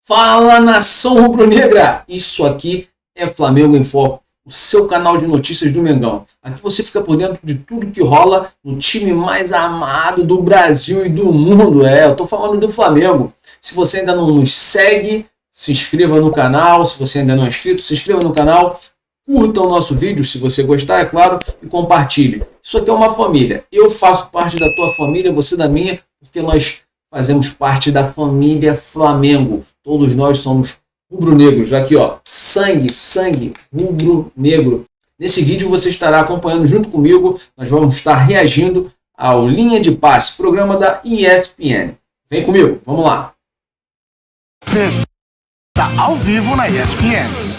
Fala, nação rubro-negra! Isso aqui é Flamengo em Foco, o seu canal de notícias do Mengão. Aqui você fica por dentro de tudo que rola no time mais amado do Brasil e do mundo. Eu tô falando do Flamengo. Se você ainda não nos segue, se inscreva no canal. Se você ainda não é inscrito, se inscreva no canal. Curta o nosso vídeo, se você gostar, é claro, e compartilhe. Isso aqui é uma família. Eu faço parte da tua família, você da minha, porque nós fazemos parte da família Flamengo. Todos nós somos rubro-negros. Aqui, ó, sangue rubro-negro. Nesse vídeo você estará acompanhando junto comigo. Nós vamos estar reagindo ao Linha de Passe, programa da ESPN. Vem comigo, vamos lá. Sexta, ao vivo na ESPN.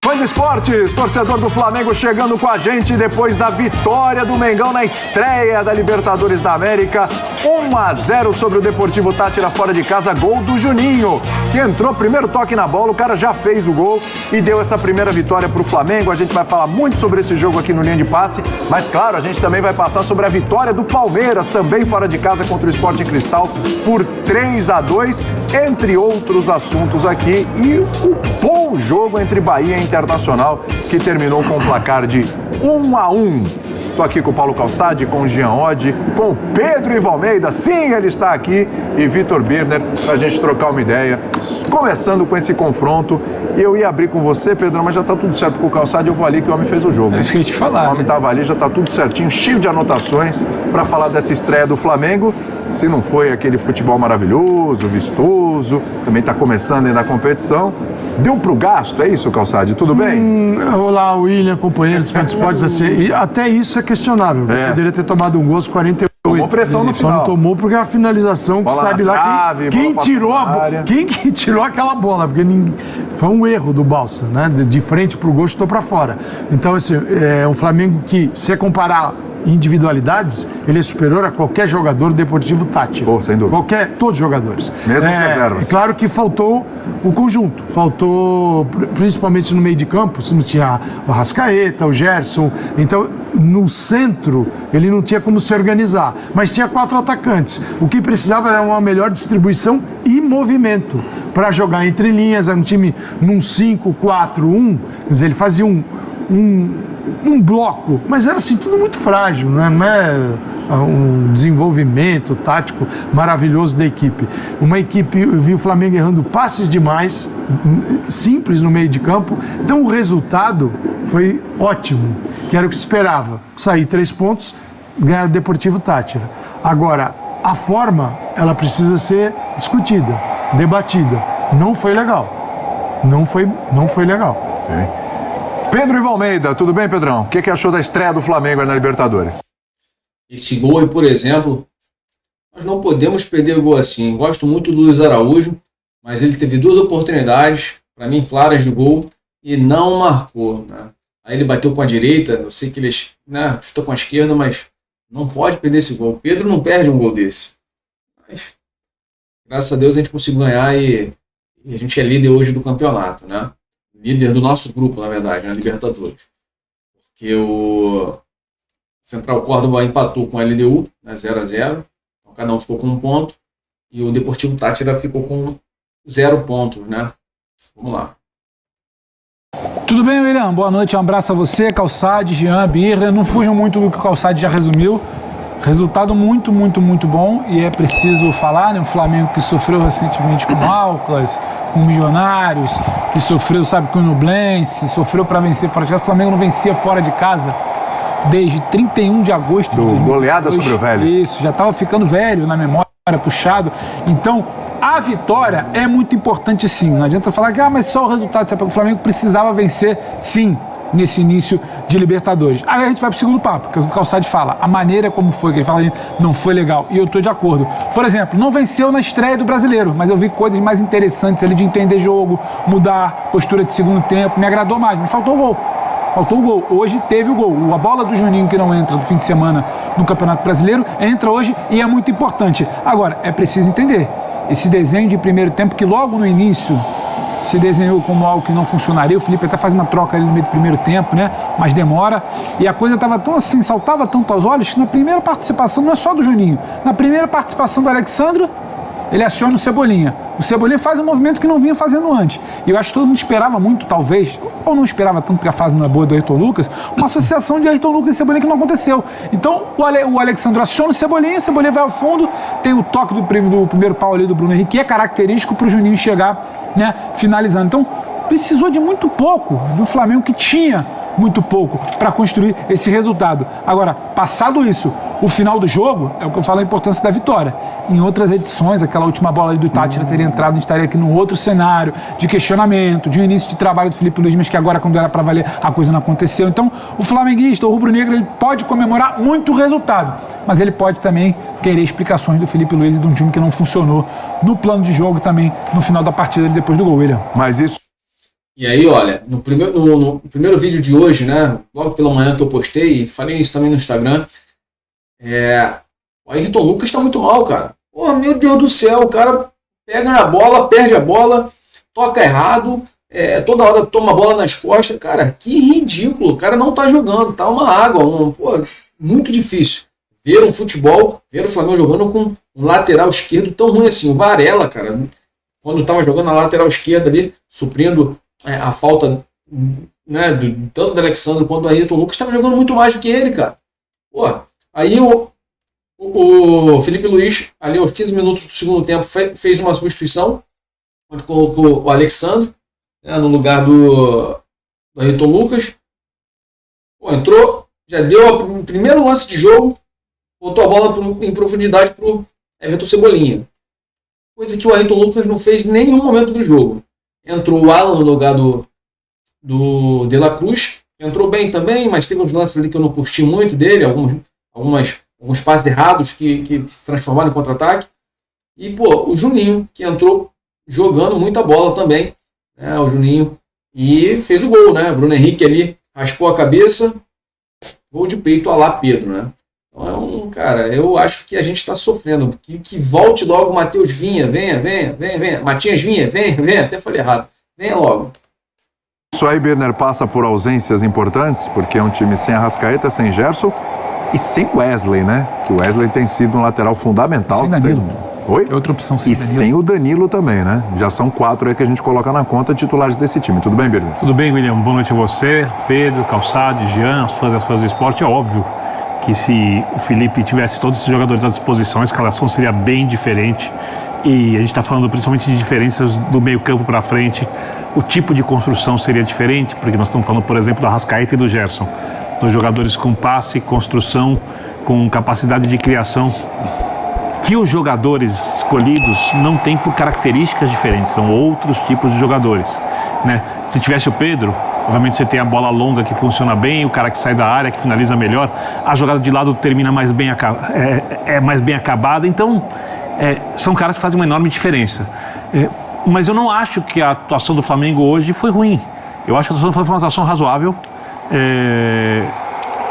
Fã de esportes, torcedor do Flamengo chegando com a gente depois da vitória do Mengão na estreia da Libertadores da América. 1-0 sobre o Deportivo Táchira fora de casa, gol do Juninho, que entrou, primeiro toque na bola, o cara já fez o gol e deu essa primeira vitória para o Flamengo. A gente vai falar muito sobre esse jogo aqui no Linha de Passe, mas claro, a gente também vai passar sobre a vitória do Palmeiras, também fora de casa contra o Sport Cristal, por 3-2, entre outros assuntos aqui, e o bom jogo entre Bahia e Internacional, que terminou com um placar de 1-1. Estou aqui com o Paulo Calçade, com o Jean Oddi, com o Pedro Ivo Almeida, sim, ele está aqui, e Vitor Birner, para a gente trocar uma ideia. Começando com esse confronto, eu ia abrir com você, Pedro, mas já está tudo certo com o Calçade, eu vou ali que o homem fez o jogo. É isso que eu ia te falar. O homem estava ali, já está tudo certinho, cheio de anotações para falar dessa estreia do Flamengo. Se não foi aquele futebol maravilhoso, vistoso, também está começando aí na competição. Deu pro gasto, é isso, Calçade? Tudo bem? Olá, William, companheiros, fãs de esportes, assim, e até isso é questionável. Poderia ter tomado um gol aos 48. Tomou pressão no final. Só não tomou porque é a finalização que bola sabe lá trave, quem tirou a bola. Quem que tirou aquela bola? Porque foi um erro do Balsa, né? De frente pro gol, chutou pra fora. Então, assim, é um Flamengo que, se comparar individualidades, ele é superior a qualquer jogador do Deportivo Táchira. Sem dúvida. Todos os jogadores. Mesmo as reservas. É claro que faltou o conjunto. Faltou, principalmente no meio de campo, se não tinha o Arrascaeta, o Gerson. Então, no centro, ele não tinha como se organizar. Mas tinha 4 atacantes. O que precisava era uma melhor distribuição e movimento para jogar entre linhas. Era um time num 5-4-1. Quer dizer, ele fazia um bloco, mas era assim, tudo muito frágil, não é um desenvolvimento tático maravilhoso da equipe. Uma equipe, eu vi o Flamengo errando passes demais, simples no meio de campo, então o resultado foi ótimo, que era o que se esperava, sair 3 pontos, ganhar o Deportivo Táchira. Agora, a forma, ela precisa ser discutida, debatida. Não foi legal. Não foi legal. Okay. Pedro Ivo Almeida, tudo bem, Pedrão? O que achou da estreia do Flamengo na Libertadores? Esse gol aí, por exemplo, nós não podemos perder o gol assim. Gosto muito do Luiz Araújo, mas ele teve 2 oportunidades, para mim, claras de gol, e não marcou, né? Aí ele bateu com a direita, eu sei que ele chutou com a esquerda, mas não pode perder esse gol. Pedro não perde um gol desse. Mas, graças a Deus, a gente conseguiu ganhar e a gente é líder hoje do campeonato, né? Líder do nosso grupo, na verdade, na Libertadores. Porque o Central Córdoba empatou com a LDU, né, 0-0. Então, cada um ficou com 1 ponto. E o Deportivo Táchira ficou com 0 pontos, né? Vamos lá. Tudo bem, William? Boa noite, um abraço a você, Calçade, Jean, Birra. Não fujam muito do que o Calçade já resumiu. Resultado muito bom, e é preciso falar, né? Um Flamengo que sofreu recentemente com o Alcas, com o Milionários, que sofreu, sabe, com o Nublense, sofreu para vencer fora de casa. O Flamengo não vencia fora de casa desde 31 de agosto de 2022. Goleada sobre o Vélez. Isso, já estava ficando velho na memória, puxado. Então, a vitória é muito importante, sim. Não adianta falar que, mas só o resultado, sabe? O Flamengo precisava vencer, sim, nesse início de Libertadores. Aí a gente vai pro segundo papo, que é o que o Calçade fala. A maneira como foi, que ele fala, não foi legal. E eu tô de acordo. Por exemplo, não venceu na estreia do Brasileiro, mas eu vi coisas mais interessantes ali de entender jogo, mudar postura de segundo tempo. Me agradou mais, me faltou o gol. Faltou o gol. Hoje teve o gol. A bola do Juninho, que não entra no fim de semana no Campeonato Brasileiro, entra hoje e é muito importante. Agora, é preciso entender. Esse desenho de primeiro tempo, que logo no início se desenhou como algo que não funcionaria. O Felipe até faz uma troca ali no meio do primeiro tempo, né? Mas demora. E a coisa estava tão assim, saltava tanto aos olhos, que na primeira participação, não é só do Juninho, na primeira participação do Alexandre, ele aciona o Cebolinha. O Cebolinha faz um movimento que não vinha fazendo antes. E eu acho que todo mundo esperava muito, talvez, ou não esperava tanto porque a fase não é boa do Ayrton Lucas, uma associação de Ayrton Lucas e Cebolinha que não aconteceu. Então o Alexandre aciona o Cebolinha vai ao fundo, tem o toque do primeiro pau ali do Bruno Henrique, que é característico para o Juninho chegar, né, finalizando. Então precisou de muito pouco do Flamengo, que tinha muito pouco para construir esse resultado. Agora, passado isso, o final do jogo, é o que eu falo, a importância da vitória. Em outras edições, aquela última bola ali do Tátira teria entrado, a gente estaria aqui num outro cenário de questionamento, de um início de trabalho do Felipe Luiz, mas que agora, quando era para valer, a coisa não aconteceu. Então, o flamenguista, o rubro-negro, ele pode comemorar muito o resultado, mas ele pode também querer explicações do Felipe Luiz e de um time que não funcionou no plano de jogo também, no final da partida, depois do gol, William. Mas isso... E aí, olha, no primeiro vídeo de hoje, né, logo pela manhã que eu postei, e falei isso também no Instagram, o Ayrton Lucas está muito mal, cara. Pô, meu Deus do céu, o cara pega na bola, perde a bola, toca errado, toda hora toma a bola nas costas. Cara, que ridículo, o cara não tá jogando, tá uma água, pô, muito difícil. Ver um futebol, ver o Flamengo jogando com um lateral esquerdo tão ruim assim. O Varela, cara, quando tava jogando na lateral esquerda ali, suprindo a falta, né, tanto do Alexandre quanto do Ayrton Lucas, estava jogando muito mais do que ele, cara. Pô, aí o Felipe Luiz, ali aos 15 minutos do segundo tempo, fez uma substituição, onde colocou o Alexandre, né, no lugar do Ayrton Lucas. Pô, entrou, já deu o primeiro lance de jogo, botou a bola em profundidade para o Everton Cebolinha. Coisa que o Ayrton Lucas não fez em nenhum momento do jogo. Entrou o Alan no lugar do De La Cruz. Entrou bem também, mas teve uns lances ali que eu não curti muito dele. Alguns passes errados que se transformaram em contra-ataque. E, pô, o Juninho, que entrou jogando muita bola também. Né, o Juninho. E fez o gol, né? Bruno Henrique ali raspou a cabeça. Gol de peito a lá Pedro, né? Então, cara, eu acho que a gente está sofrendo. Que volte logo o Matheus Vinha. Venha. Matias Vinha, venha. Até falei errado. Venha logo. Isso aí, Birner, passa por ausências importantes, porque é um time sem Arrascaeta, sem Gerson e sem Wesley, né? Que o Wesley tem sido um lateral fundamental. Sem Danilo. Oi? É outra opção sem e Danilo. sem o Danilo também, né? Já são 4 aí que a gente coloca na conta titulares desse time. Tudo bem, Birner? Tudo bem, William. Boa noite a você, Pedro, Calçado, Jean, as fãs do esporte. É óbvio que se o Felipe tivesse todos esses jogadores à disposição, a escalação seria bem diferente. E a gente está falando principalmente de diferenças do meio campo para frente. O tipo de construção seria diferente, porque nós estamos falando, por exemplo, do Arrascaeta e do Gerson. Dois jogadores com passe, construção, com capacidade de criação, que os jogadores escolhidos não têm por características diferentes, são outros tipos de jogadores, né? Se tivesse o Pedro, obviamente você tem a bola longa que funciona bem, o cara que sai da área, que finaliza melhor, a jogada de lado termina mais bem, mais bem acabada, então são caras que fazem uma enorme diferença. Mas eu não acho que a atuação do Flamengo hoje foi ruim. Eu acho que a atuação do Flamengo foi uma atuação razoável.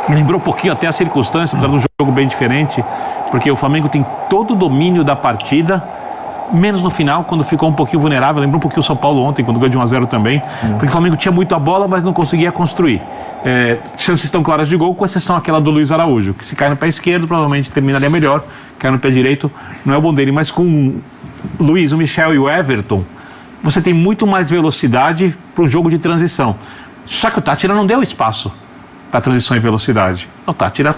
Me lembrou um pouquinho até a circunstância, apesar de um jogo bem diferente, porque o Flamengo tem todo o domínio da partida, menos no final, quando ficou um pouquinho vulnerável. Lembrou um pouquinho o São Paulo ontem, quando ganhou de 1-0 também, porque o Flamengo tinha muito a bola, mas não conseguia construir. Chances estão claras de gol, com exceção aquela do Luiz Araújo, que se cai no pé esquerdo, provavelmente terminaria melhor, cai no pé direito, não é o bom dele, mas com o Luiz, o Michel e o Everton, você tem muito mais velocidade para o jogo de transição. Só que o Tátira não deu espaço para transição e velocidade. O Tátira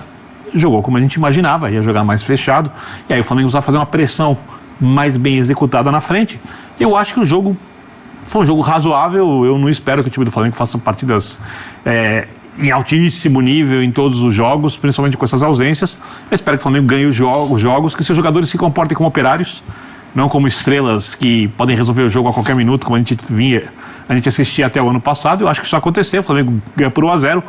jogou como a gente imaginava, ia jogar mais fechado, e aí o Flamengo precisava fazer uma pressão mais bem executada na frente. Eu acho que o jogo foi um jogo razoável. Eu não espero que o time do Flamengo faça partidas em altíssimo nível em todos os jogos, principalmente com essas ausências. Eu espero que o Flamengo ganhe os jogos, que seus jogadores se comportem como operários, não como estrelas que podem resolver o jogo a qualquer minuto, como a gente assistia até o ano passado. Eu acho que isso aconteceu. O Flamengo ganha por 1-0.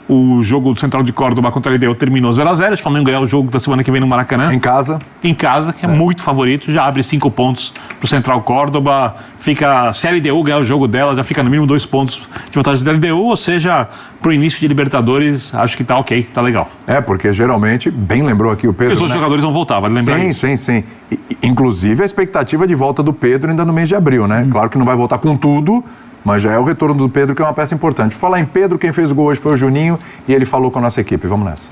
O jogo do Central de Córdoba contra a LDU terminou 0-0. O Flamengo ganhar o jogo da semana que vem no Maracanã. Em casa. Em casa, que é muito favorito. Já abre 5 pontos pro Central Córdoba. Fica, se a LDU ganhar o jogo dela, já fica no mínimo 2 pontos de vantagem da LDU. Ou seja, pro início de Libertadores, acho que tá ok, tá legal. Porque geralmente, bem lembrou aqui o Pedro, os outros jogadores vão voltar, vale lembrar isso. Sim. Inclusive, a expectativa de volta do Pedro ainda no mês de abril, né? Claro que não vai voltar com tudo, mas já é o retorno do Pedro, que é uma peça importante. Por falar em Pedro, quem fez o gol hoje foi o Juninho e ele falou com a nossa equipe. Vamos nessa.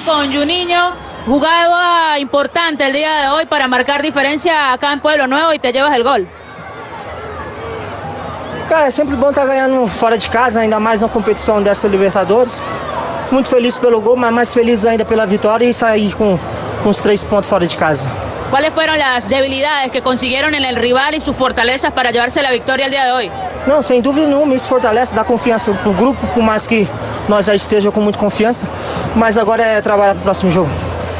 Con Juninho, jugada importante el día de hoy para marcar diferencia acá en Pueblo Nuevo y te llevas el gol. Cara, é sempre bom estar ganhando fora de casa, ainda mais na competição dessa Libertadores. Muito feliz pelo gol, mas mais feliz ainda pela vitória e sair com os 3 pontos fora de casa. ¿Cuáles fueron las debilidades que consiguieron en el rival y sus fortalezas para llevarse la victoria el día de hoy? Não, sem dúvida nenhuma, isso fortalece, dá confiança pro grupo, por mais que nós já estejamos com muita confiança, mas agora é trabalhar pro próximo jogo.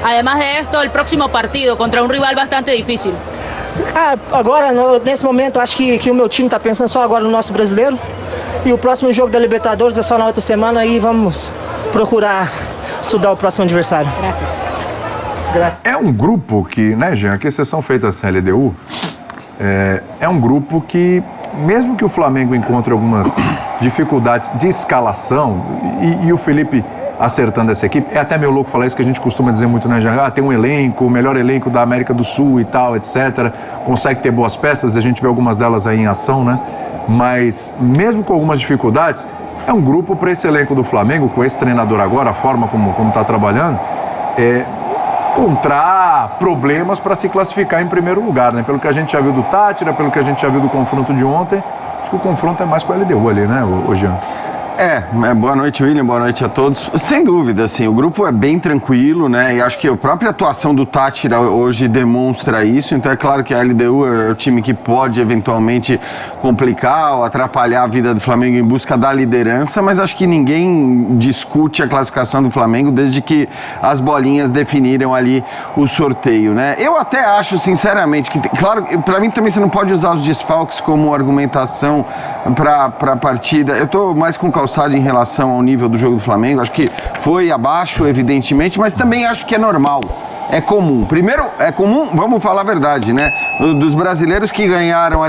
Además de esto, el próximo partido contra un rival bastante difícil. Agora, nesse momento, acho que o meu time está pensando só agora no nosso brasileiro e o próximo jogo da Libertadores é só na outra semana e vamos procurar estudar o próximo adversário. Gracias. É um grupo que, né, Jean, que exceção feita sem a LDU, é um grupo que, mesmo que o Flamengo encontre algumas dificuldades de escalação, e o Felipe acertando essa equipe, é até meio louco falar isso, que a gente costuma dizer muito, né, Jean? Tem um elenco, o melhor elenco da América do Sul e tal, etc. Consegue ter boas peças, a gente vê algumas delas aí em ação, né? Mas, mesmo com algumas dificuldades, é um grupo para esse elenco do Flamengo, com esse treinador agora, a forma como está trabalhando, encontrar problemas para se classificar em primeiro lugar, né? Pelo que a gente já viu do Tátira, pelo que a gente já viu do confronto de ontem, acho que o confronto é mais com a LDU ali, né, Jean? Boa noite, William, boa noite a todos. Sem dúvida, assim, o grupo é bem tranquilo, né, e acho que a própria atuação do Tátira hoje demonstra isso, então é claro que a LDU é o time que pode eventualmente complicar ou atrapalhar a vida do Flamengo em busca da liderança, mas acho que ninguém discute a classificação do Flamengo desde que as bolinhas definiram ali o sorteio, né. Eu até acho, sinceramente, que, claro, para mim também você não pode usar os desfalques como argumentação para a partida. Eu tô mais com em relação ao nível do jogo do Flamengo, acho que foi abaixo, evidentemente, mas também acho que é normal. É comum. Primeiro, é comum, vamos falar a verdade, né? Dos brasileiros que ganharam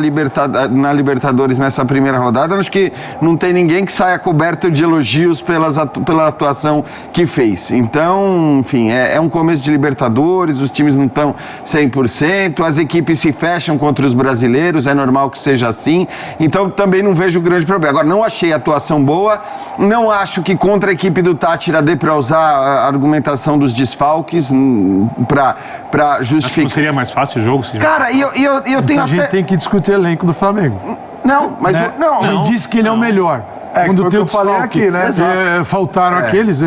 na Libertadores nessa primeira rodada, acho que não tem ninguém que saia coberto de elogios pela atuação que fez. Então, enfim, é um começo de Libertadores, os times não estão 100%, as equipes se fecham contra os brasileiros, é normal que seja assim. Então, também não vejo grande problema. Agora, não achei a atuação boa, não acho que contra a equipe do Tátira dê para usar a argumentação dos desfalques, pra justificar. Acho que não seria mais fácil o jogo? Cara, eu tenho A gente tem que discutir o elenco do Flamengo. Não, mas... Né? Ele disse que ele é o melhor. Quando tem o falei aqui, né? Faltaram aqueles.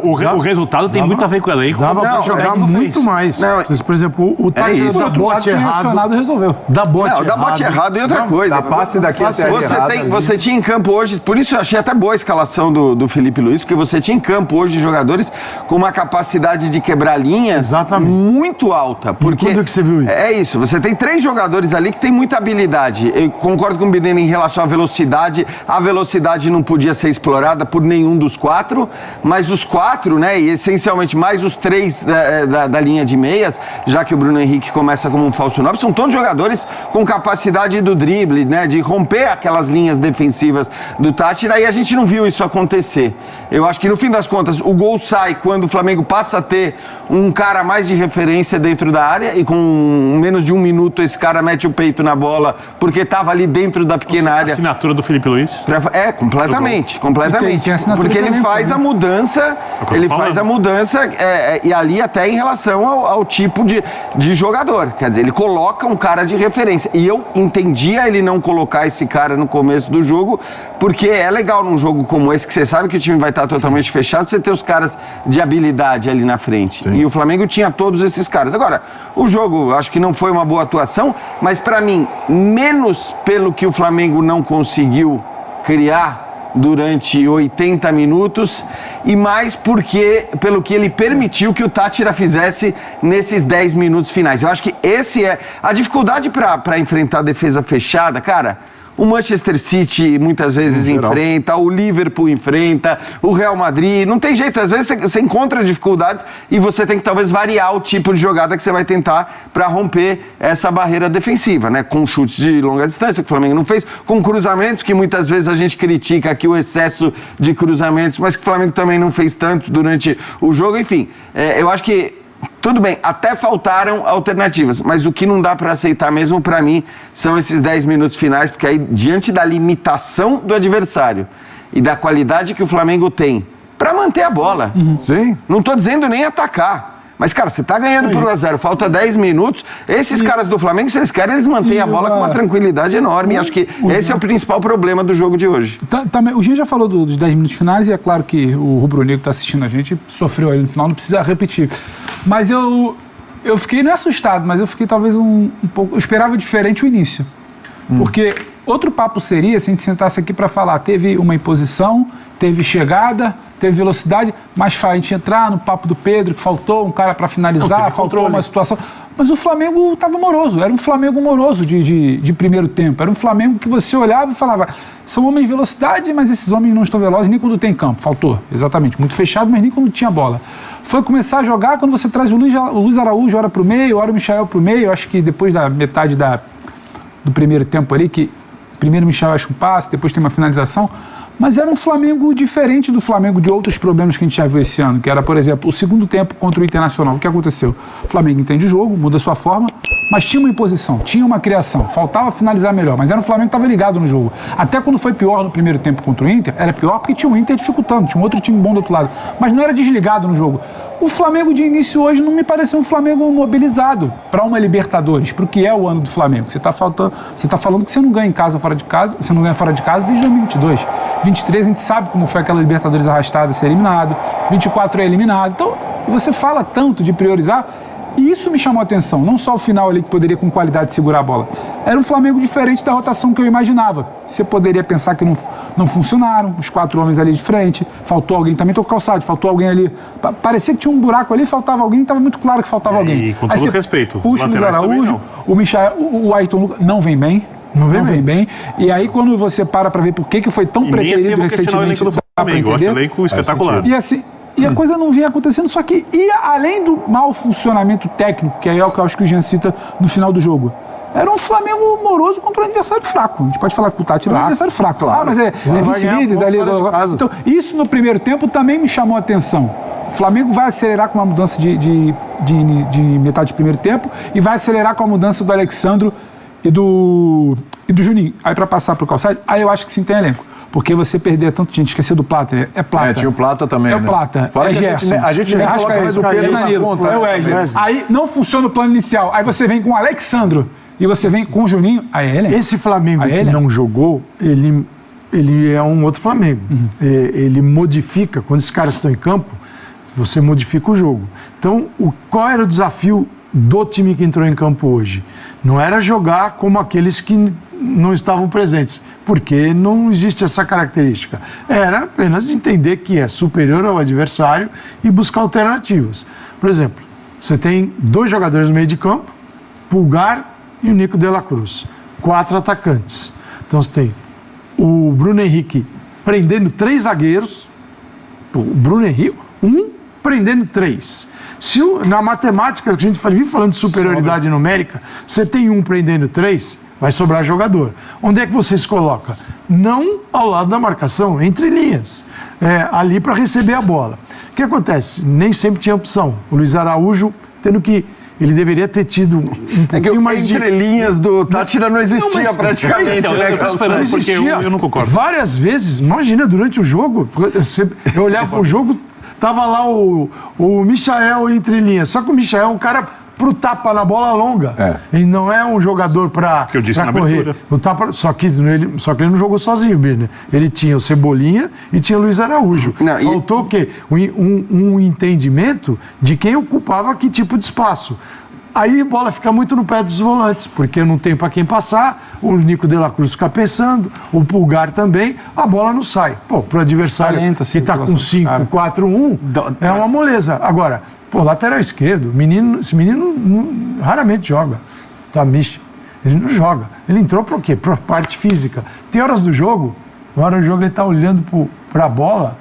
O resultado tem muito a ver com o elenco. Dava pra jogar muito mais. Por exemplo, o Tátira dá bote errado. Resolveu. Dá bote errado e outra coisa. Dá passe daqui até você tinha em campo hoje, por isso eu achei até boa a escalação do Felipe Luiz, porque você tinha em campo hoje jogadores com uma capacidade de quebrar linhas muito alta. Porque quando que você viu isso? É isso, você tem 3 jogadores ali que tem muita habilidade. Eu concordo com o Birene em relação à velocidade. A velocidade não podia ser explorada por nenhum dos 4, mas os 4, né, e essencialmente mais os 3 da linha de meias, já que o Bruno Henrique começa como um falso 9, são todos jogadores com capacidade do drible, né, de romper aquelas linhas defensivas do Tátira, e a gente não viu isso acontecer. Eu acho que no fim das contas o gol sai quando o Flamengo passa a ter um cara mais de referência dentro da área, e com menos de 1 minuto esse cara mete o peito na bola porque estava ali dentro da pequena área. Assinatura do Felipe Luiz. Completamente. Tem Porque ele faz a mudança, e ali até em relação ao tipo de jogador. Quer dizer, ele coloca um cara de referência. E eu entendia ele não colocar esse cara no começo do jogo, porque é legal num jogo como esse, que você sabe que o time vai estar totalmente fechado, você ter os caras de habilidade ali na frente. Sim. E o Flamengo tinha todos esses caras. Agora, o jogo acho que não foi uma boa atuação, mas para mim, menos pelo que o Flamengo não conseguiu criar durante 80 minutos e mais pelo que ele permitiu que o Tátira fizesse nesses 10 minutos finais. Eu acho que esse é a dificuldade para enfrentar a defesa fechada, cara. o Manchester City muitas vezes enfrenta, o Liverpool enfrenta, o Real Madrid, não tem jeito, às vezes você encontra dificuldades e você tem que talvez variar o tipo de jogada que você vai tentar para romper essa barreira defensiva, né? Com chutes de longa distância que o Flamengo não fez, com cruzamentos que muitas vezes a gente critica aqui o excesso de cruzamentos, mas que o Flamengo também não fez tanto durante o jogo, enfim, eu acho que tudo bem, até faltaram alternativas, mas o que não dá para aceitar mesmo para mim são esses 10 minutos finais, porque aí diante da limitação do adversário e da qualidade que o Flamengo tem para manter a bola, Sim. não estou dizendo nem atacar, mas cara, você tá ganhando por 1-0, falta 10 minutos, esses caras do Flamengo, se eles querem, eles mantêm a bola com uma tranquilidade enorme, e acho que esse é o principal problema do jogo de hoje. Também, o Jean já falou dos 10 minutos finais, e é claro que o rubro-negro está assistindo a gente, sofreu ali no final, não precisa repetir. Mas eu fiquei, não é assustado, mas eu fiquei talvez um pouco, eu esperava diferente o início. Porque outro papo seria se a gente sentasse aqui para falar, teve uma imposição, teve chegada, teve velocidade, mas a gente entrar no papo do Pedro, que faltou um cara para finalizar, faltou uma situação. Mas o Flamengo estava moroso, era um Flamengo moroso de primeiro tempo, era um Flamengo que você olhava e falava, são homens de velocidade, mas esses homens não estão velozes nem quando tem campo, faltou, exatamente, muito fechado, mas nem quando tinha bola. Foi começar a jogar quando você traz o Luiz Araújo, ora para o meio, ora o Michael para o meio, eu acho que depois da metade do primeiro tempo ali, que primeiro o Michael acha um passe, depois tem uma finalização, mas era um Flamengo diferente do Flamengo de outros problemas que a gente já viu esse ano, que era, por exemplo, o segundo tempo contra o Internacional. O que aconteceu? O Flamengo entende o jogo, muda a sua forma, mas tinha uma imposição, tinha uma criação, faltava finalizar melhor, mas era um Flamengo que estava ligado no jogo. Até quando foi pior no primeiro tempo contra o Inter, era pior porque tinha o Inter dificultando, tinha um outro time bom do outro lado, mas não era desligado no jogo. O Flamengo de início hoje não me pareceu um Flamengo mobilizado para uma Libertadores, para o que é o ano do Flamengo. Você está falando que você não ganha em casa, fora de casa, você não ganha fora de casa desde 2022. 23 a gente sabe como foi aquela Libertadores arrastada, ser eliminado, 24 é eliminado. Então, você fala tanto de priorizar, e isso me chamou a atenção, não só o final ali que poderia com qualidade segurar a bola. Era um Flamengo diferente da rotação que eu imaginava. Você poderia pensar que não funcionaram, os 4 homens ali de frente, faltou alguém, também tô com calçado, faltou alguém ali. Parecia que tinha um buraco ali, faltava alguém, estava muito claro que faltava alguém. E com todo respeito, puxa o Luiz Araújo, o Michael, o Ayrton Lucas não vem bem. Não vem bem. E aí, quando você para ver por que foi tão preterido recentemente, do Flamengo, eu acho o elenco espetacular. E assim, e a coisa não vinha acontecendo, só que ia além do mau funcionamento técnico, que é o que eu acho que o Jean cita no final do jogo. Era um Flamengo moroso contra um adversário fraco. A gente pode falar que o Tati era um adversário fraco. Claro. Mas é vice-líder dali. Então, isso no primeiro tempo também me chamou a atenção. O Flamengo vai acelerar com uma mudança de metade de primeiro tempo e vai acelerar com a mudança do Alexandro e do Juninho. Aí para passar pro Calçado, aí eu acho que sim tem elenco. Porque você perder tanto, gente, esquecer do Plata, é Plata. Tinha o Plata também, é o Plata, é Gerson. A gente nem coloca mais o Pedro na conta. É o Wesley. Aí não funciona o plano inicial. Aí você vem com o Alexandro e você vem com o Juninho, aí é ele. Esse Flamengo que não jogou, ele é um outro Flamengo. Ele modifica, quando esses caras estão em campo, você modifica o jogo. Então, qual era o desafio do time que entrou em campo hoje? Não era jogar como aqueles que não estavam presentes, porque não existe essa característica. Era apenas entender que é superior ao adversário e buscar alternativas. Por exemplo, você tem 2 jogadores no meio de campo, Pulgar e o Nico de la Cruz. 4 atacantes. Então você tem o Bruno Henrique prendendo 3 zagueiros, o Bruno Henrique, prendendo 3. Na matemática, que a gente vive falando de superioridade numérica, você tem prendendo 3, vai sobrar jogador. Onde é que você se coloca? Não ao lado da marcação, entre linhas, ali para receber a bola. O que acontece? Nem sempre tinha opção. O Luiz Araújo, tendo que... Ele deveria ter tido um pouquinho mais de... Entre linhas do Tátira não existia praticamente. Eu tô esperando, porque eu não concordo. Várias vezes, imagina, durante o jogo, eu olhava para o jogo, tava lá o Michael entre linhas. Só que o Michael é um cara pro tapa na bola longa. Ele não é um jogador para correr. Só que ele não jogou sozinho, Birner. Ele tinha o Cebolinha e tinha o Luiz Araújo. Faltou o quê? Um entendimento de quem ocupava que tipo de espaço. Aí a bola fica muito no pé dos volantes, porque não tem para quem passar, o Nico de la Cruz fica pensando, o Pulgar também, a bola não sai. Pro adversário que está com 5-4-1, é uma moleza. Agora, lateral esquerdo, esse menino raramente joga. Tá, Mich. Ele não joga. Ele entrou para o quê? Para a parte física. Tem horas do jogo, na hora do jogo ele está olhando para a bola,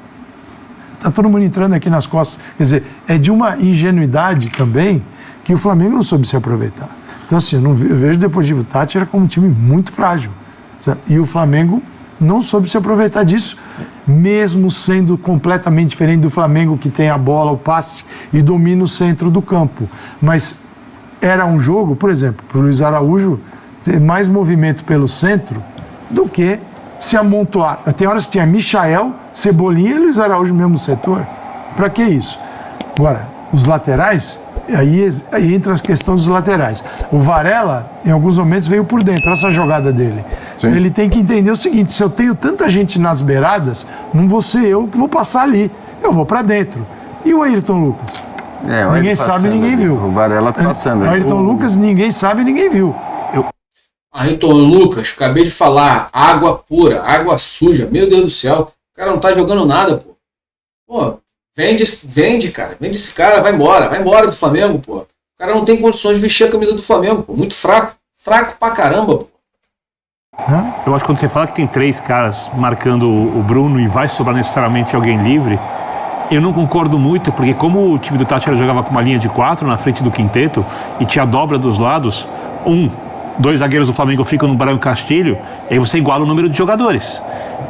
está todo mundo entrando aqui nas costas. Quer dizer, é de uma ingenuidade também que o Flamengo não soube se aproveitar. Então, assim, eu vejo o Deportivo Táchira como um time muito frágil. Sabe? E o Flamengo não soube se aproveitar disso, mesmo sendo completamente diferente do Flamengo, que tem a bola, o passe e domina o centro do campo. Mas era um jogo, por exemplo, para o Luiz Araújo ter mais movimento pelo centro do que se amontoar. Tem horas que tinha Michael, Cebolinha e Luiz Araújo no mesmo setor. Para que isso? Agora, os laterais, aí entra as questões dos laterais. O Varela, em alguns momentos, veio por dentro. Olha essa jogada dele. Sim. Ele tem que entender o seguinte, se eu tenho tanta gente nas beiradas, não vou ser eu que vou passar ali. Eu vou para dentro. E o Ayrton Lucas? Ninguém sabe, ninguém viu. O Varela passando. O Ayrton Lucas, ninguém sabe, ninguém viu. Ayrton Lucas, acabei de falar, água pura, água suja. Meu Deus do céu, o cara não tá jogando nada, pô. Pô, vende, cara. Vende esse cara, vai embora do Flamengo, pô. O cara não tem condições de vestir a camisa do Flamengo, pô. Muito fraco pra caramba, pô. Eu acho que quando você fala que tem 3 caras marcando o Bruno e vai sobrar necessariamente alguém livre, eu não concordo muito, porque como o time do Táchira jogava com uma linha de 4 na frente do quinteto e tinha a dobra dos lados, 2 zagueiros do Flamengo ficam no Brian Castilho, e aí você iguala o número de jogadores.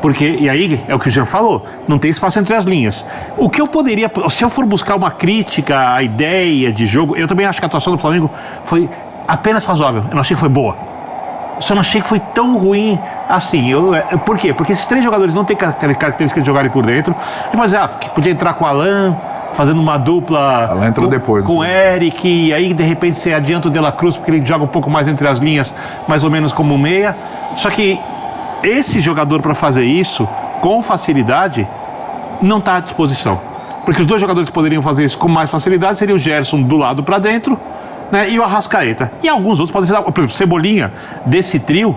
Porque, e aí, é o que o Jean falou, não tem espaço entre as linhas. O que eu poderia, se eu for buscar uma crítica à ideia de jogo, eu também acho que a atuação do Flamengo foi apenas razoável, eu não achei que foi boa. Só não achei que foi tão ruim assim. Por quê? Porque esses 3 jogadores não têm característica de jogarem por dentro. Você pode dizer, que podia entrar com o Alan, fazendo uma dupla Alan entrou depois, com o Eric, e aí de repente você adianta o De La Cruz, porque ele joga um pouco mais entre as linhas, mais ou menos como meia. Só que esse jogador para fazer isso, com facilidade, não está à disposição. Porque os 2 jogadores que poderiam fazer isso com mais facilidade seriam o Gerson do lado para dentro, né, e o Arrascaeta. E alguns outros podem ser, por exemplo, Cebolinha, desse trio,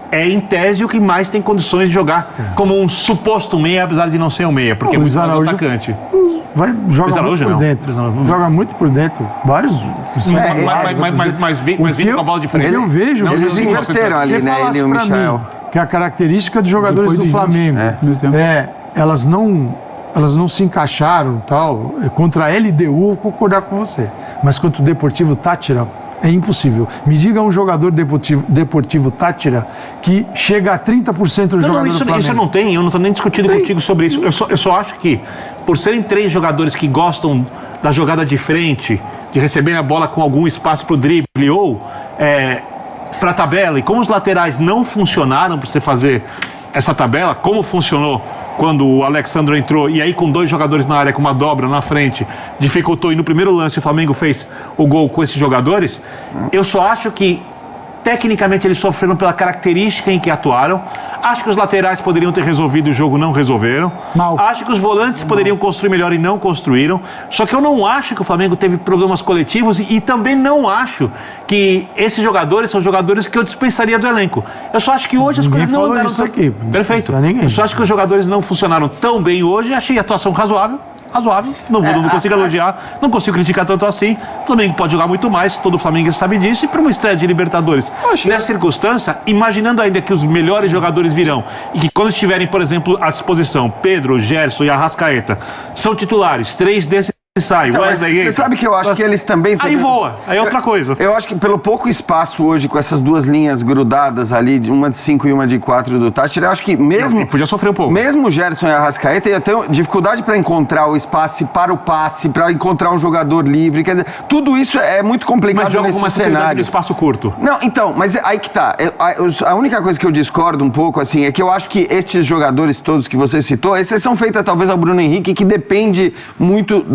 é em tese o que mais tem condições de jogar como um suposto meia, apesar de não ser um meia, porque é muito mais atacante. Joga muito por dentro. Joga muito por dentro. Vários. Mas vindo com a bola de frente. Eu vejo. Eles inverteram ali, né? Ele e o Michael. Que a característica dos jogadores do Flamengo elas não se encaixaram, tal. Contra a LDU, eu vou concordar com você. Mas contra o Deportivo Táchira, é impossível. Me diga um jogador Deportivo Táchira que chega a 30% do jogador do Flamengo. Isso não tem, eu não estou nem discutindo contigo sobre isso. Eu só acho que, por serem 3 jogadores que gostam da jogada de frente, de receber a bola com algum espaço para o drible ou para a tabela, e como os laterais não funcionaram para você fazer essa tabela, como funcionou quando o Alexandre entrou, e aí com 2 jogadores na área, com uma dobra na frente, dificultou, e no primeiro lance o Flamengo fez o gol com esses jogadores, eu só acho que tecnicamente eles sofreram pela característica em que atuaram. Acho que os laterais poderiam ter resolvido o jogo, não resolveram. Acho que os volantes poderiam construir melhor e não construíram. Só que eu não acho que o Flamengo teve problemas coletivos e também não acho que esses jogadores são jogadores que eu dispensaria do elenco. Eu só acho que hoje as coisas não andaram tão... Perfeito. Eu só acho que os jogadores não funcionaram tão bem hoje. Achei a atuação razoável, não consigo elogiar, não consigo criticar tanto assim. O Flamengo pode jogar muito mais, todo Flamengo sabe disso, e para uma estreia de Libertadores, nessa circunstância, imaginando ainda que os melhores jogadores virão, e que quando estiverem, por exemplo, à disposição, Pedro, Gerson e Arrascaeta, são titulares, 3 desses sai, então, você sabe que eu acho que eles também... Aí voa, aí é outra coisa. Eu acho que pelo pouco espaço hoje, com essas 2 linhas grudadas ali, uma de 5 e uma de 4 do Táchira, eu acho que mesmo... Podia sofrer um pouco. Mesmo o Gerson e a Arrascaeta ia ter dificuldade para encontrar o espaço para o passe, para encontrar um jogador livre, quer dizer, tudo isso é muito complicado nesse cenário. No espaço curto. Não, então, mas aí que tá. A única coisa que eu discordo um pouco, assim, é que eu acho que estes jogadores todos que você citou, exceção feita talvez ao Bruno Henrique, que depende muito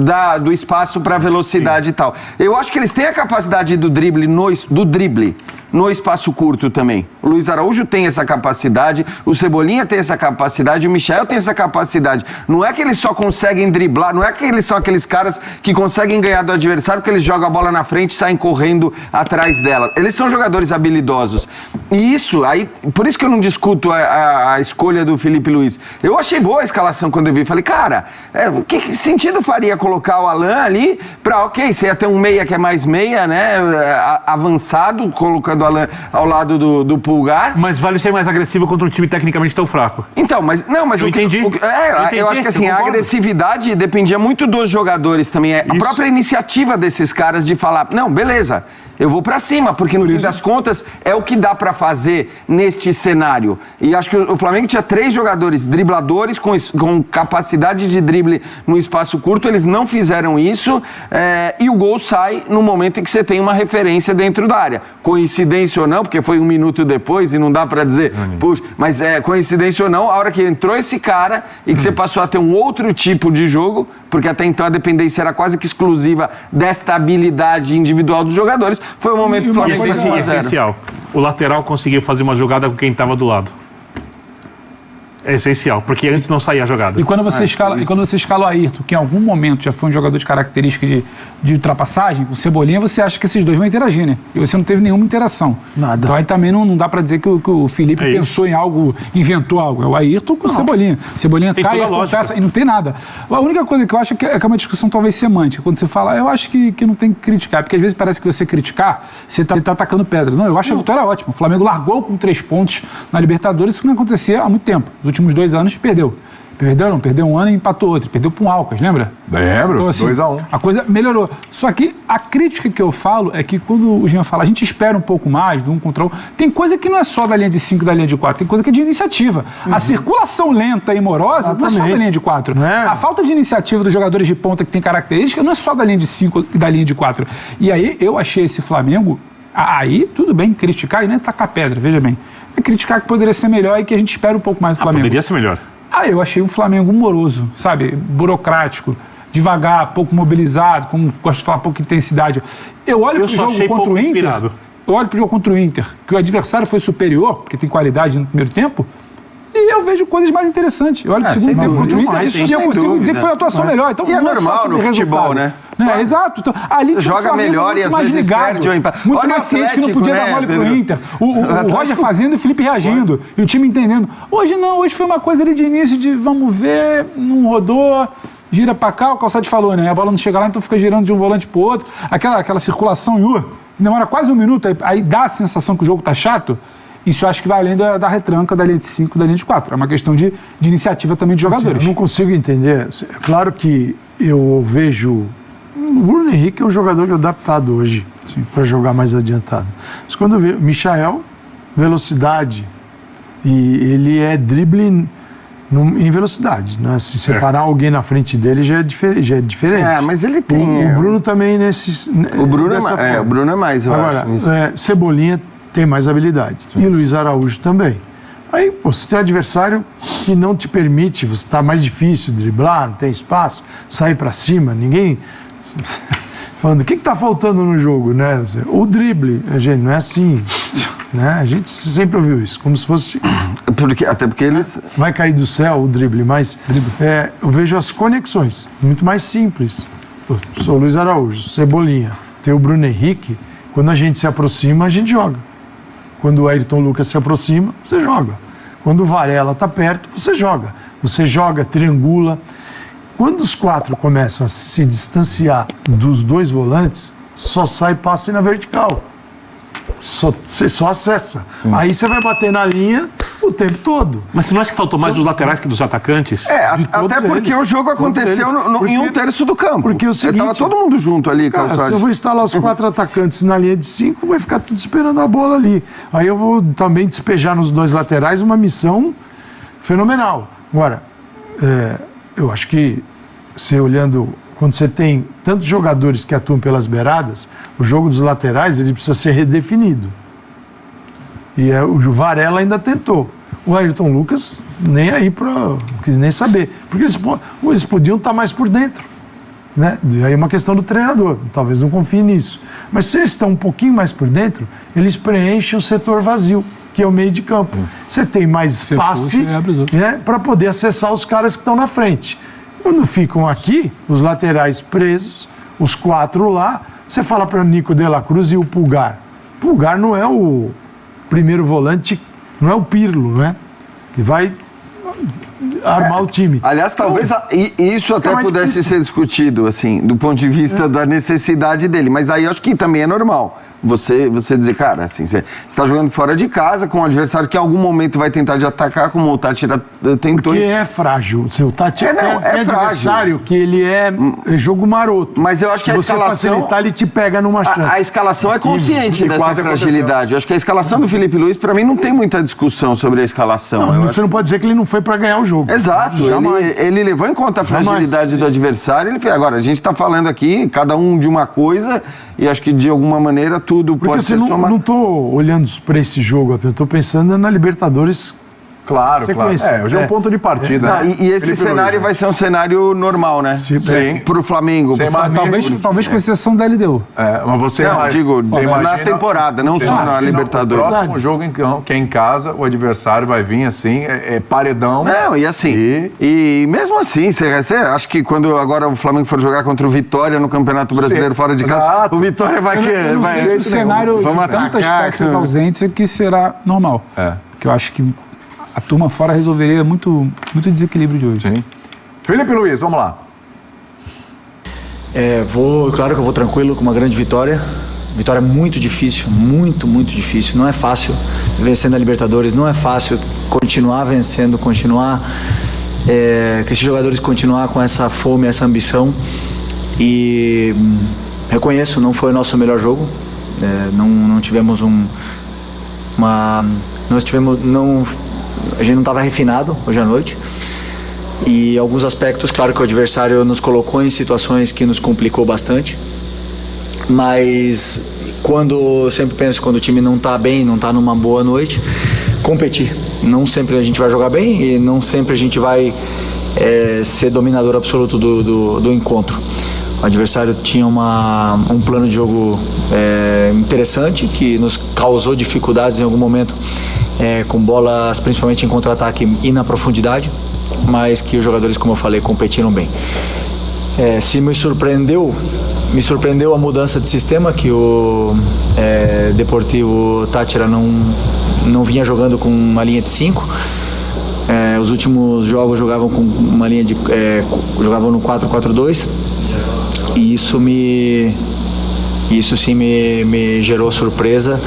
do espaço para velocidade e tal. Eu acho que eles têm a capacidade do drible no espaço curto também. O Luiz Araújo tem essa capacidade, o Cebolinha tem essa capacidade, o Michael tem essa capacidade. Não é que eles só conseguem driblar, não é que eles são aqueles caras que conseguem ganhar do adversário porque eles jogam a bola na frente e saem correndo atrás dela. Eles são jogadores habilidosos. Isso, aí, por isso que eu não discuto a escolha do Felipe Luiz. Eu achei boa a escalação quando eu vi. Falei, cara, que sentido faria colocar o Alan ali pra, ok, você ia ter um meia que é mais meia, né? Avançado, colocando o Alan ao lado do Pulgar. Mas vale ser mais agressivo contra um time tecnicamente tão fraco. Então, mas eu entendi. Eu acho que assim, a agressividade dependia muito dos jogadores também. A própria iniciativa desses caras de falar, não, beleza, eu vou pra cima, porque no fim das contas é o que dá pra fazer neste cenário. E acho que o Flamengo tinha 3 jogadores dribladores com capacidade de drible no espaço curto, eles não fizeram isso, e o gol sai no momento em que você tem uma referência dentro da área. Coincidência ou não, porque foi 1 minuto depois e não dá pra dizer, puxa, mas coincidência ou não, a hora que entrou esse cara e que você passou a ter um outro tipo de jogo, porque até então a dependência era quase que exclusiva desta habilidade individual dos jogadores, foi o momento que o Flamengo foi 1 a 0. Essencial. O lateral conseguiu fazer uma jogada com quem estava do lado. É essencial, porque antes não saía a jogada. E quando você escala o Ayrton, que em algum momento já foi um jogador de característica de ultrapassagem, o Cebolinha, você acha que esses dois vão interagir, né? E você não teve nenhuma interação. Nada. Então aí também não dá pra dizer que o Felipe pensou em algo, inventou algo. É o Ayrton com o Cebolinha. Cebolinha tem cai, peça, e não tem nada. A única coisa que eu acho é uma discussão talvez semântica. Quando você fala, eu acho que não tem que criticar, porque às vezes parece que você criticar, você tá atacando pedra. Não, eu acho a vitória ótima. O Flamengo largou com 3 pontos na Libertadores, isso não acontecia há muito tempo. Nos últimos 2 anos perdeu. Perdeu um ano e empatou outro. Perdeu para um Alcas, lembra? Lembro, então, assim, 2-1. A coisa melhorou. Só que a crítica que eu falo é que quando o Jean fala, a gente espera um pouco mais do 1 contra 1, tem coisa que não é só da linha de 5 e da linha de 4, tem coisa que é de iniciativa. A circulação lenta e morosa não é só da linha de 4. A falta de iniciativa dos jogadores de ponta que tem característica não é só da linha de 5 e da linha de 4. E aí eu achei esse Flamengo, aí tudo bem, criticar e nem tacar pedra, veja bem. É criticar que poderia ser melhor e que a gente espera um pouco mais do Flamengo. Poderia ser melhor. Eu achei um Flamengo moroso, sabe? Burocrático, devagar, pouco mobilizado, como gosto de falar, pouca intensidade. Eu olho para o jogo contra o Inter. Inspirado. Eu olho para o jogo contra o Inter, que o adversário foi superior, porque tem qualidade no primeiro tempo, e eu vejo coisas mais interessantes. Eu olho para o segundo tempo contra o Inter e eu consigo dizer que foi a atuação melhor. Então, e é normal no futebol, né? Exato. Então, ali tinha joga melhor e às vezes ligado, perde o empate. Muito mais ciente que não podia dar mole pro Inter. O Roger fazendo e o Felipe reagindo. E o time entendendo. Hoje não, hoje foi uma coisa ali de início de vamos ver, não rodou, gira pra cá, o Calçade falou, né? A bola não chega lá, então fica girando de um volante pro outro. Aquela circulação demora quase 1 minuto, aí dá a sensação que o jogo tá chato. Isso eu acho que vai além da retranca da linha de 5 da linha de 4. É uma questão de iniciativa também de jogadores. Assim, eu não consigo entender. É claro que eu vejo... O Bruno Henrique é um jogador adaptado hoje para jogar mais adiantado. Mas quando eu vejo Michael, velocidade, e ele é drible em velocidade, né? Se separar alguém na frente dele já é diferente. Mas ele tem... O Bruno também o Bruno é mais, eu Agora, acho. Cebolinha tem mais habilidade. Sim. E Luiz Araújo também. Aí, você tem um adversário que não te permite, você está mais difícil de driblar, não tem espaço, sair para cima, ninguém... Falando, o que está faltando no jogo, né? O drible, gente, não é assim, né? A gente sempre ouviu isso, como se fosse... Até porque eles... Vai cair do céu o drible, mas eu vejo as conexões, muito mais simples. Sou o Luiz Araújo, Cebolinha, tem o Bruno Henrique, quando a gente se aproxima, a gente joga. Quando o Ayrton Lucas se aproxima, você joga. Quando o Varela está perto, você joga. Você joga, triangula. Quando os 4 começam a se distanciar dos 2 volantes, só sai passe na vertical. Você só acessa. Aí você vai bater na linha o tempo todo. Mas você não acha que faltou mais dos laterais que dos atacantes? Até porque o jogo aconteceu em 1/3 do campo. Porque o seguinte... Tava todo mundo junto ali, cara, se eu vou instalar os 4 atacantes na linha de 5, vai ficar tudo esperando a bola ali. Aí eu vou também despejar nos 2 laterais uma missão fenomenal. Agora, eu acho que você olhando... Quando você tem tantos jogadores que atuam pelas beiradas, o jogo dos laterais ele precisa ser redefinido. E o Varela ainda tentou. O Ayrton Lucas nem aí não quis nem saber. Porque eles podiam estar mais por dentro. Né? E aí é uma questão do treinador. Talvez não confie nisso. Mas se eles estão um pouquinho mais por dentro, eles preenchem o setor vazio, que é o meio de campo. Você tem mais passe, né, para poder acessar os caras que estão na frente. Quando ficam aqui, os laterais presos, os 4 lá, você fala para o Nico de la Cruz e o Pulgar. Pulgar não é o primeiro volante não é o Pirlo, né? Que vai armar o time. Aliás, talvez isso até pudesse ser discutido, assim, do ponto de vista da necessidade dele. Mas aí eu acho que também é normal. Você dizer, cara, assim, você está jogando fora de casa com um adversário que em algum momento vai tentar te atacar, como o Tátira tentou. Porque é frágil. O Tátira é adversário que ele é jogo maroto. Mas eu acho que a escalação... Se você facilitar, ele te pega numa chance. A escalação é consciente dessa fragilidade. Eu acho que a escalação do Felipe Luiz, para mim, não tem muita discussão sobre a escalação. Você não pode dizer que ele não foi para ganhar o jogo. Exato. Ele levou em conta a fragilidade do adversário. Agora, a gente está falando aqui, cada um de uma coisa, e acho que de alguma maneira tudo pode ser somado. Eu não estou olhando para esse jogo, eu estou pensando na Libertadores. Claro. Hoje é um ponto de partida. E esse cenário vai ser um cenário normal, né? Sim. Pro Flamengo. Talvez com exceção da LDU. Mas você na temporada, não só na Libertadores. O próximo jogo que é em casa, o adversário vai vir assim, paredão. Não, e assim, e mesmo assim, você acha que quando agora o Flamengo for jogar contra o Vitória no Campeonato Brasileiro fora de casa, o Vitória vai querer. O cenário de tantas peças ausentes que será normal. Porque eu acho que a turma fora resolveria muito desequilíbrio de hoje. Sim. Felipe Luiz, vamos lá. Claro que eu vou tranquilo com uma grande vitória. Vitória muito difícil, muito difícil. Não é fácil vencer na Libertadores, não é fácil continuar vencendo, continuar que esses jogadores continuar com essa fome, essa ambição. E reconheço, não foi o nosso melhor jogo. Não tivemos a gente não estava refinado hoje à noite, e alguns aspectos, claro que o adversário nos colocou em situações que nos complicou bastante, mas eu sempre penso, quando o time não está bem, não está numa boa noite, competir. Não sempre a gente vai jogar bem e não sempre a gente vai ser dominador absoluto do encontro. O adversário tinha um plano de jogo interessante, que nos causou dificuldades em algum momento, com bolas principalmente em contra-ataque e na profundidade, mas que os jogadores, como eu falei, competiram bem. Se me surpreendeu a mudança de sistema, que o Deportivo Tátira não vinha jogando com uma linha de 5. Os últimos jogos jogavam com uma linha jogavam no 4-4-2, e isso sim me gerou surpresa.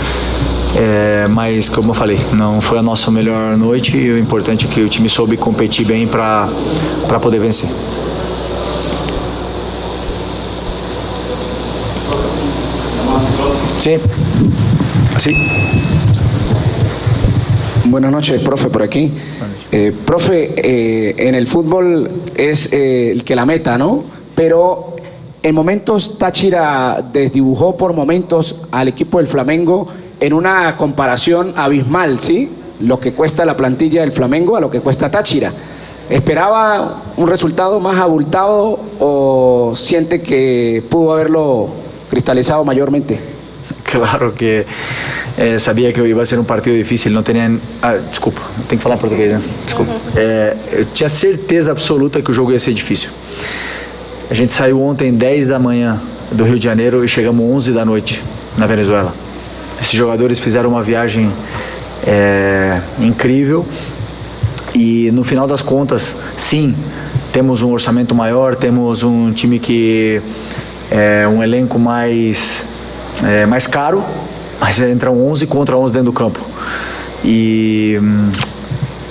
Mas, como eu falei, não foi a nossa melhor noite, e o importante é que o time soube competir bem para poder vencer. Sim. Assim. Buenas noches, profe, por aquí. Profe, en el fútbol es el que la meta, ¿no? Pero en momentos Táchira desdibujó por momentos al equipo del Flamengo en una comparación abismal, ¿sí? Lo que cuesta la plantilla del Flamengo a lo que cuesta Táchira. ¿Esperaba un resultado más abultado o siente que pudo haberlo cristalizado mayormente? Claro que sabia que iba a ser um partido difícil, não tinha... desculpa, tem que falar português, né? Desculpa. Eu tinha certeza absoluta que o jogo ia ser difícil. A gente saiu ontem 10 da manhã do Rio de Janeiro e chegamos 11 da noite na Venezuela. Esses jogadores fizeram uma viagem incrível, e no final das contas, sim, temos um orçamento maior, temos um time que é um elenco mais caro, mas entram 11 contra 11 dentro do campo. E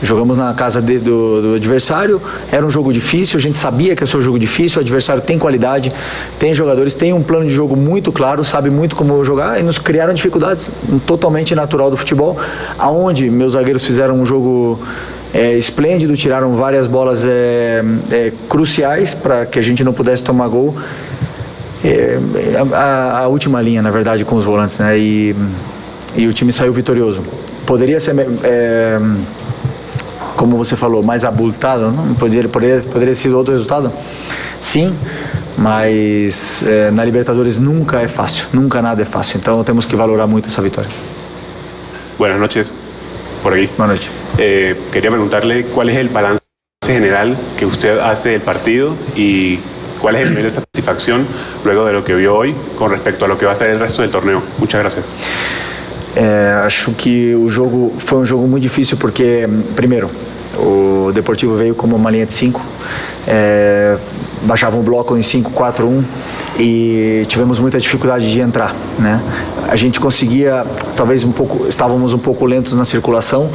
jogamos na casa do adversário, era um jogo difícil, a gente sabia que ia ser um jogo difícil, o adversário tem qualidade, tem jogadores, tem um plano de jogo muito claro, sabe muito como jogar, e nos criaram dificuldades totalmente natural do futebol, aonde meus zagueiros fizeram um jogo esplêndido, tiraram várias bolas cruciais para que a gente não pudesse tomar gol. A última linha, na verdade, com os volantes, né? E o time saiu vitorioso. Poderia ser, como você falou, mais abultado, não? Poderia ter sido outro resultado? Sim, mas na Libertadores nunca é fácil, nunca nada é fácil. Então temos que valorar muito essa vitória. Buenas noches, por aquí. Buenas noches. Quería preguntarle cuál es el balance general que usted hace del partido y cuál es el nivel de satisfacción luego de lo que vio hoy con respecto a lo que va a ser el resto del torneo. Muchas gracias. Acho que o jogo foi um jogo muito difícil porque, primeiro, o Deportivo veio como uma linha de 5, baixava um bloco em 5-4-1 e tivemos muita dificuldade de entrar, né? A gente conseguia, talvez estávamos um pouco lentos na circulação,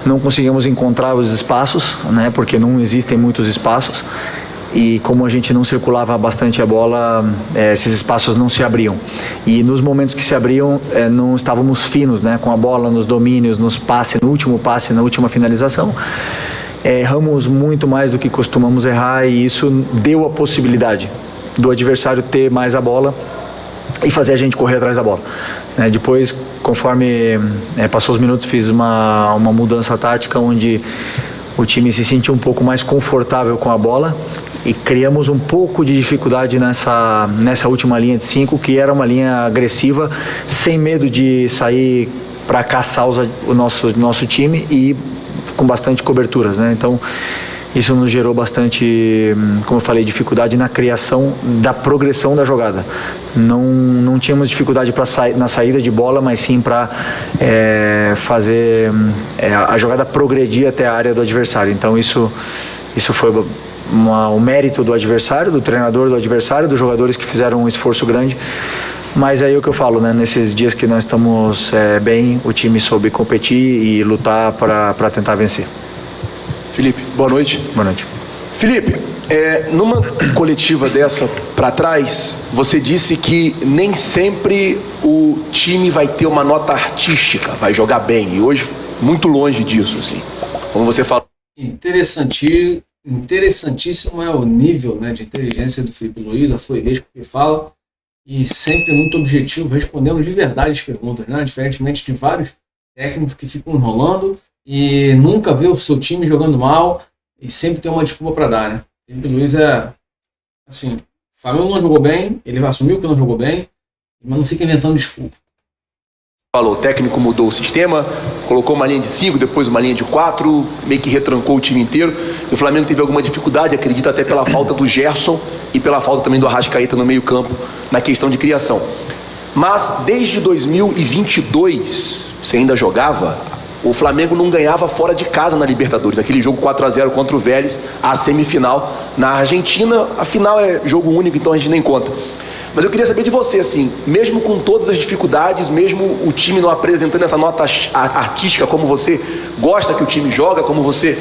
não conseguimos encontrar os espaços, né? Porque não existem muitos espaços. E como a gente não circulava bastante a bola, esses espaços não se abriam. E nos momentos que se abriam, não estávamos finos, né, com a bola, nos domínios, nos passes, no último passe, na última finalização. Erramos muito mais do que costumamos errar e isso deu a possibilidade do adversário ter mais a bola e fazer a gente correr atrás da bola. Depois, conforme passou os minutos, fiz uma mudança tática onde o time se sentiu um pouco mais confortável com a bola e criamos um pouco de dificuldade nessa última linha de 5, que era uma linha agressiva, sem medo de sair para caçar o nosso time e com bastante coberturas, né? Então, isso nos gerou bastante, como eu falei, dificuldade na criação da progressão da jogada. Não tínhamos dificuldade na saída de bola, mas sim para fazer a jogada progredir até a área do adversário. Então isso foi o mérito do adversário, do treinador do adversário, dos jogadores que fizeram um esforço grande. Mas aí é o que eu falo, né? Nesses dias que nós estamos bem, o time soube competir e lutar para tentar vencer. Felipe, boa noite. Boa noite. Felipe, numa coletiva dessa para trás, você disse que nem sempre o time vai ter uma nota artística, vai jogar bem. E hoje, muito longe disso, assim. Como você falou. Interessantíssimo é o nível, né, de inteligência do Felipe Luiz, a fluidez com que fala, e sempre muito objetivo, respondendo de verdade as perguntas, né, diferentemente de vários técnicos que ficam enrolando e nunca vê o seu time jogando mal e sempre tem uma desculpa para dar, né? O Felipe Luiz assim, o Flamengo não jogou bem, ele assumiu que não jogou bem, mas não fica inventando desculpa. Falou, o técnico mudou o sistema, colocou uma linha de 5, depois uma linha de 4, meio que retrancou o time inteiro. E o Flamengo teve alguma dificuldade, acredito até pela falta do Gerson e pela falta também do Arrascaeta no meio-campo na questão de criação. Mas desde 2022, você ainda jogava, o Flamengo não ganhava fora de casa na Libertadores. Aquele jogo 4-0 contra o Vélez, a semifinal na Argentina, a final é jogo único, então a gente nem conta. Mas eu queria saber de você, assim, mesmo com todas as dificuldades, mesmo o time não apresentando essa nota artística como você gosta que o time joga, como você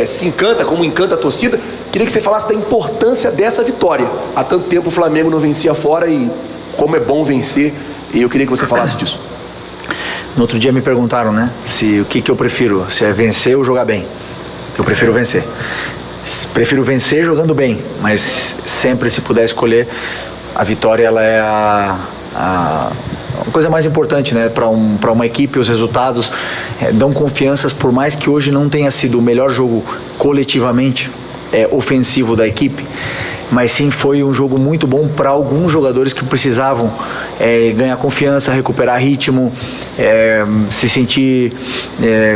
se encanta, como encanta a torcida, queria que você falasse da importância dessa vitória. Há tanto tempo o Flamengo não vencia fora e como é bom vencer, e eu queria que você falasse disso. No outro dia me perguntaram, né, o que eu prefiro, se é vencer ou jogar bem. Eu prefiro vencer. Prefiro vencer jogando bem, mas sempre se puder escolher, a vitória ela é a coisa mais importante, né? Para uma equipe, os resultados dão confianças, por mais que hoje não tenha sido o melhor jogo coletivamente ofensivo da equipe, mas sim foi um jogo muito bom para alguns jogadores que precisavam ganhar confiança, recuperar ritmo, se sentir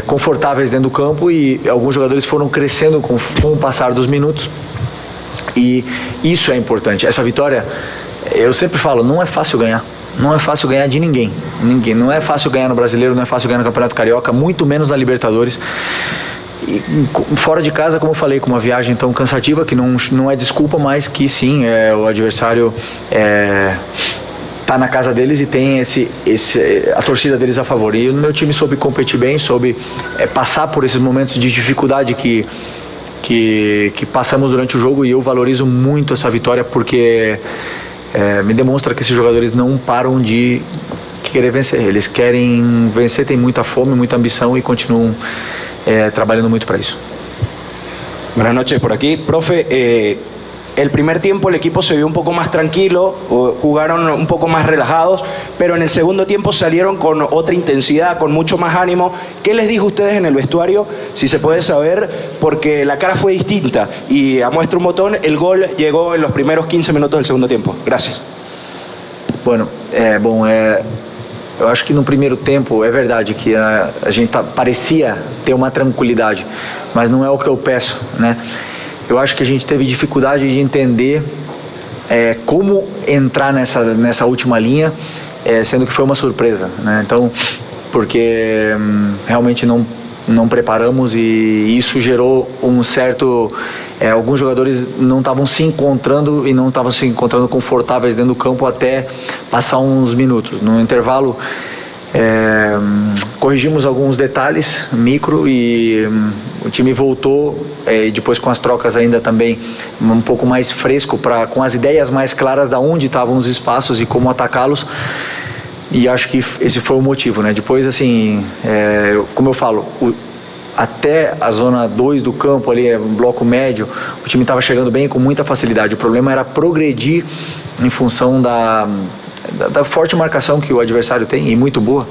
confortáveis dentro do campo, e alguns jogadores foram crescendo com o passar dos minutos, e isso é importante. Essa vitória, eu sempre falo, não é fácil ganhar. Não é fácil ganhar de ninguém. Não é fácil ganhar no Brasileiro, não é fácil ganhar no Campeonato Carioca, muito menos na Libertadores. E fora de casa, como eu falei, com uma viagem tão cansativa, que não é desculpa, mas que sim, o adversário tá na casa deles e tem a torcida deles a favor. E o meu time soube competir bem, soube passar por esses momentos de dificuldade que passamos durante o jogo, e eu valorizo muito essa vitória porque me demonstra que esses jogadores não param de querer vencer. Eles querem vencer, têm muita fome, muita ambição e continuam trabajando mucho para eso. Buenas noches, por aquí. Profe, el primer tiempo el equipo se vio un poco más tranquilo, jugaron un poco más relajados, pero en el segundo tiempo salieron con otra intensidad, con mucho más ánimo. ¿Qué les dijo a ustedes en el vestuario? Si se puede saber, porque la cara fue distinta y a muestra un botón, el gol llegó en los primeros 15 minutos del segundo tiempo. Gracias. Bueno, eu acho que no primeiro tempo é verdade que a gente parecia ter uma tranquilidade, mas não é o que eu peço, né? Eu acho que a gente teve dificuldade de entender como entrar nessa última linha, sendo que foi uma surpresa, né? Então, porque realmente não preparamos e isso gerou um certo... alguns jogadores não estavam se encontrando e não estavam se encontrando confortáveis dentro do campo até passar uns minutos. No intervalo, corrigimos alguns detalhes micro e o time voltou, e depois com as trocas ainda também um pouco mais fresco, com as ideias mais claras de onde estavam os espaços e como atacá-los. E acho que esse foi o motivo, né? Depois, assim, como eu falo, até a zona 2 do campo ali, um bloco médio, o time estava chegando bem com muita facilidade. O problema era progredir em função da forte marcação que o adversário tem, e muito boa.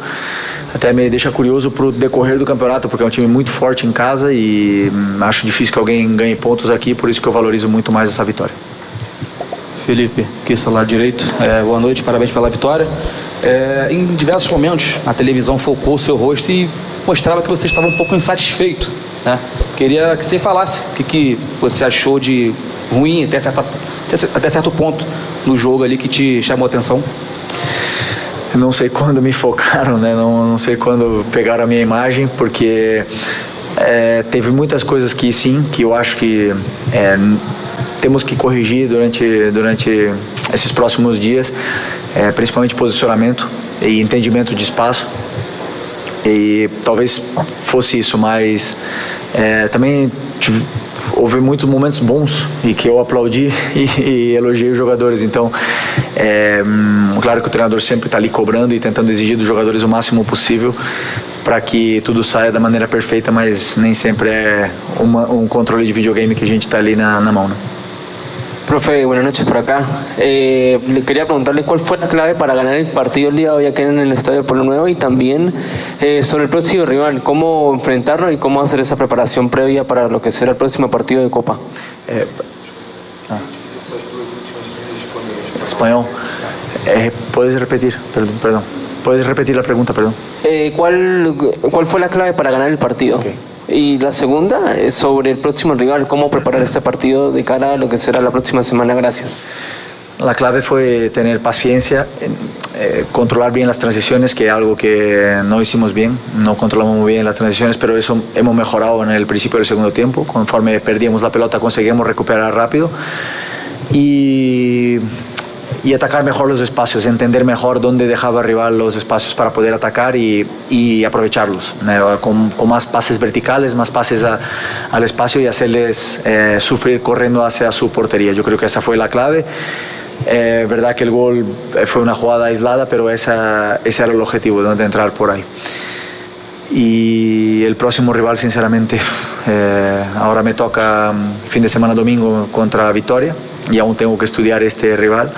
Até me deixa curioso para o decorrer do campeonato, porque é um time muito forte em casa e acho difícil que alguém ganhe pontos aqui, por isso que eu valorizo muito mais essa vitória. Felipe, aqui do lado direito, boa noite, parabéns pela vitória. Em diversos momentos a televisão focou o seu rosto e mostrava que você estava um pouco insatisfeito, né? Queria que você falasse o que você achou de ruim até certo ponto no jogo ali que te chamou a atenção. Não sei quando me focaram, né? Não sei quando pegaram a minha imagem, porque teve muitas coisas que sim, que eu acho que temos que corrigir durante esses próximos dias, principalmente posicionamento e entendimento de espaço. E talvez fosse isso, mas também houve muitos momentos bons e que eu aplaudi e elogiei os jogadores. Então, claro que o treinador sempre está ali cobrando e tentando exigir dos jogadores o máximo possível para que tudo saia da maneira perfeita, mas nem sempre é um controle de videogame que a gente está ali na mão, né? Profe, buenas noches por acá. Le quería preguntarle cuál fue la clave para ganar el partido el día de hoy aquí en el Estadio Pueblo Nuevo y también sobre el próximo rival, cómo enfrentarlo y cómo hacer esa preparación previa para lo que será el próximo partido de Copa. Espanhol. ¿Puedes repetir? Perdón. ¿Puedes repetir la pregunta, perdón? ¿Cuál fue la clave para ganar el partido? Okay. Y la segunda es sobre el próximo rival, cómo preparar este partido de cara a lo que será la próxima semana. Gracias. La clave fue tener paciencia, controlar bien las transiciones, que es algo que no hicimos bien, no controlamos muy bien las transiciones, pero eso hemos mejorado en el principio del segundo tiempo. Conforme perdíamos la pelota conseguimos recuperar rápido y atacar mejor los espacios, entender mejor dónde dejaba el rival los espacios para poder atacar y aprovecharlos, con más pases verticales, más pases al espacio y hacerles sufrir corriendo hacia su portería. Yo creo que esa fue la clave. Verdad que el gol fue una jugada aislada, pero ese era el objetivo, de entrar por ahí. Y el próximo rival, sinceramente, ahora me toca fin de semana domingo contra Vitória y aún tengo que estudiar este rival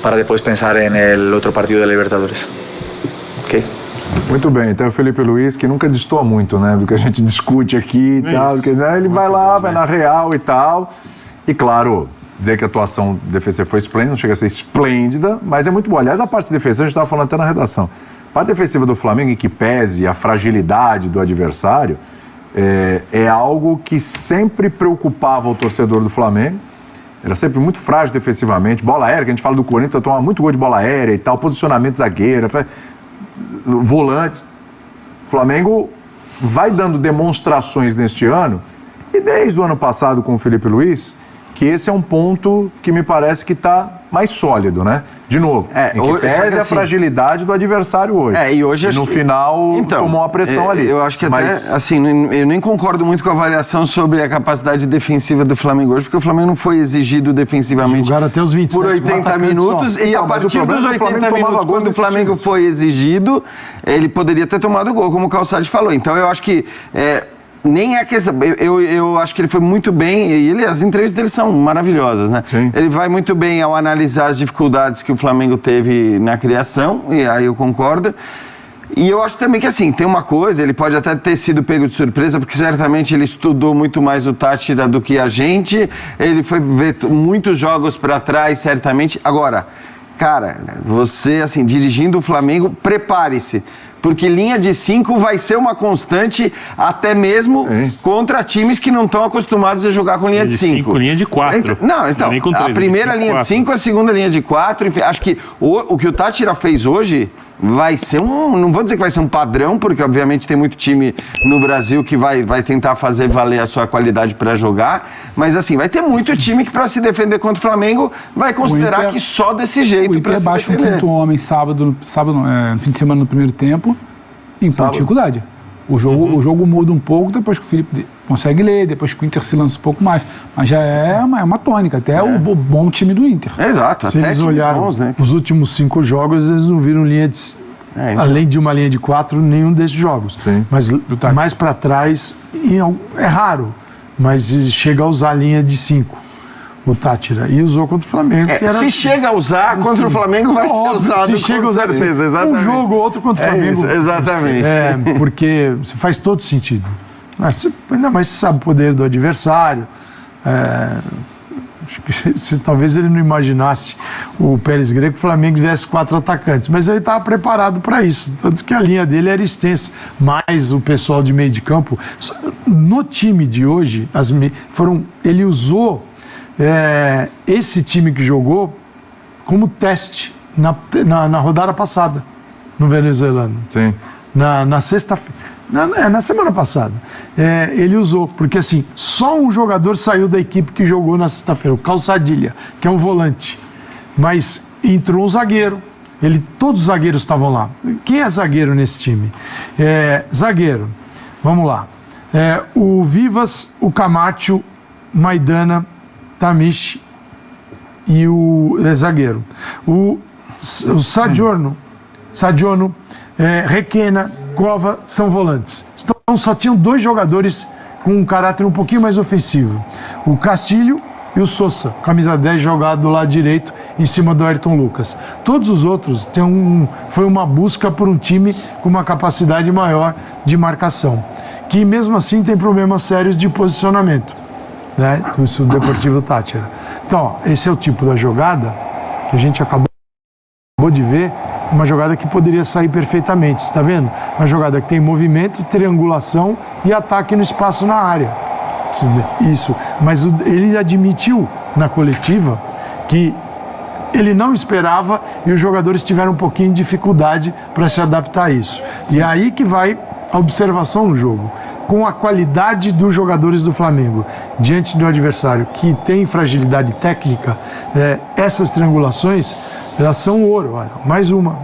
para depois pensar em outro partido da Libertadores. Ok? Muito bem, então o Felipe Luiz, que nunca destoa muito, né, do que a gente discute aqui e tal, porque, né, ele vai lá, vai na real e tal, e claro, dizer que a atuação defensiva foi esplêndida, não chega a ser esplêndida, mas é muito boa. Aliás, a parte defensiva, a gente estava falando até na redação, a parte defensiva do Flamengo, em que pese a fragilidade do adversário, é algo que sempre preocupava o torcedor do Flamengo. Era sempre muito frágil defensivamente, bola aérea, que a gente fala do Corinthians, tomava muito gol de bola aérea e tal, posicionamento zagueiro, volantes. O Flamengo vai dando demonstrações neste ano, e desde o ano passado com o Felipe Luiz, que esse é um ponto que me parece que está mais sólido, né? De novo, em que pese a fragilidade do adversário hoje. E hoje no final tomou uma pressão ali. Eu acho que até, assim, eu nem concordo muito com a avaliação sobre a capacidade defensiva do Flamengo hoje, porque o Flamengo não foi exigido defensivamente até os 27, por 80 minutos, e a partir dos 80 minutos, quando o Flamengo foi exigido, ele poderia ter tomado gol, como o Calçade falou. Então eu acho que nem é questão. Eu acho que ele foi muito bem, e as entrevistas dele são maravilhosas, né? Sim. Ele vai muito bem ao analisar as dificuldades que o Flamengo teve na criação, e aí eu concordo. E eu acho também que, assim, tem uma coisa, ele pode até ter sido pego de surpresa, porque certamente ele estudou muito mais o Táchira do que a gente, ele foi ver muitos jogos para trás, certamente. Agora, cara, você, assim, dirigindo o Flamengo, prepare-se. Porque linha de 5 vai ser uma constante até mesmo contra times que não estão acostumados a jogar com linha de 5. Linha de 4. Não, então, a primeira linha de 5, a segunda linha de 4. Enfim, acho que o que o Táchira fez hoje vai ser não vou dizer que vai ser um padrão, porque obviamente tem muito time no Brasil que vai tentar fazer valer a sua qualidade para jogar, mas assim, vai ter muito time que para se defender contra o Flamengo vai considerar que só desse jeito. O Inter baixa um quinto homem sábado no fim de semana no primeiro tempo, em dificuldade. O jogo muda um pouco depois que o Felipe consegue ler, depois que o Inter se lança um pouco mais. Mas já é uma tônica, até o bom time do Inter. Exato. Se eles olharam bons, né? Os últimos 5 jogos, eles não viram linha de... então. Além de uma linha de 4, nenhum desses jogos. Sim. Mas mais para trás, é raro, mas chega a usar a linha de 5. O Táchira. E usou contra o Flamengo. Se chega a usar contra o Flamengo, vai ser usado. Se chega a usar um jogo ou outro contra o Flamengo. Isso, exatamente. Porque faz todo sentido. Ainda mais se sabe o poder do adversário. Acho que talvez ele não imaginasse o Pérez Greco que o Flamengo tivesse 4 atacantes. Mas ele estava preparado para isso. Tanto que a linha dele era extensa. Mas o pessoal de meio de campo... No time de hoje, ele usou esse time que jogou como teste na rodada passada no venezuelano. Sim. Na sexta-feira. Na semana passada. Ele usou, porque assim, só um jogador saiu da equipe que jogou na sexta-feira, o Calçadilha, que é um volante. Mas entrou um zagueiro. Todos os zagueiros estavam lá. Quem é zagueiro nesse time? Zagueiro, vamos lá. O Vivas, o Camacho, Maidana, Tamish e o zagueiro. O Sadiono, Requena, Cova são volantes. Então só tinham 2 jogadores com um caráter um pouquinho mais ofensivo. O Castilho e o Sousa, camisa 10, jogado do lado direito em cima do Ayrton Lucas. Todos os outros foi uma busca por um time com uma capacidade maior de marcação, que mesmo assim tem problemas sérios de posicionamento. Né, do Deportivo Táchira. Então, esse é o tipo da jogada que a gente acabou de ver, uma jogada que poderia sair perfeitamente, está vendo? Uma jogada que tem movimento, triangulação e ataque no espaço na área. Isso, mas ele admitiu na coletiva que ele não esperava e os jogadores tiveram um pouquinho de dificuldade para se adaptar a isso. E é aí que vai a observação no jogo. Com a qualidade dos jogadores do Flamengo diante do adversário que tem fragilidade técnica, essas triangulações, elas são ouro. Olha, mais uma.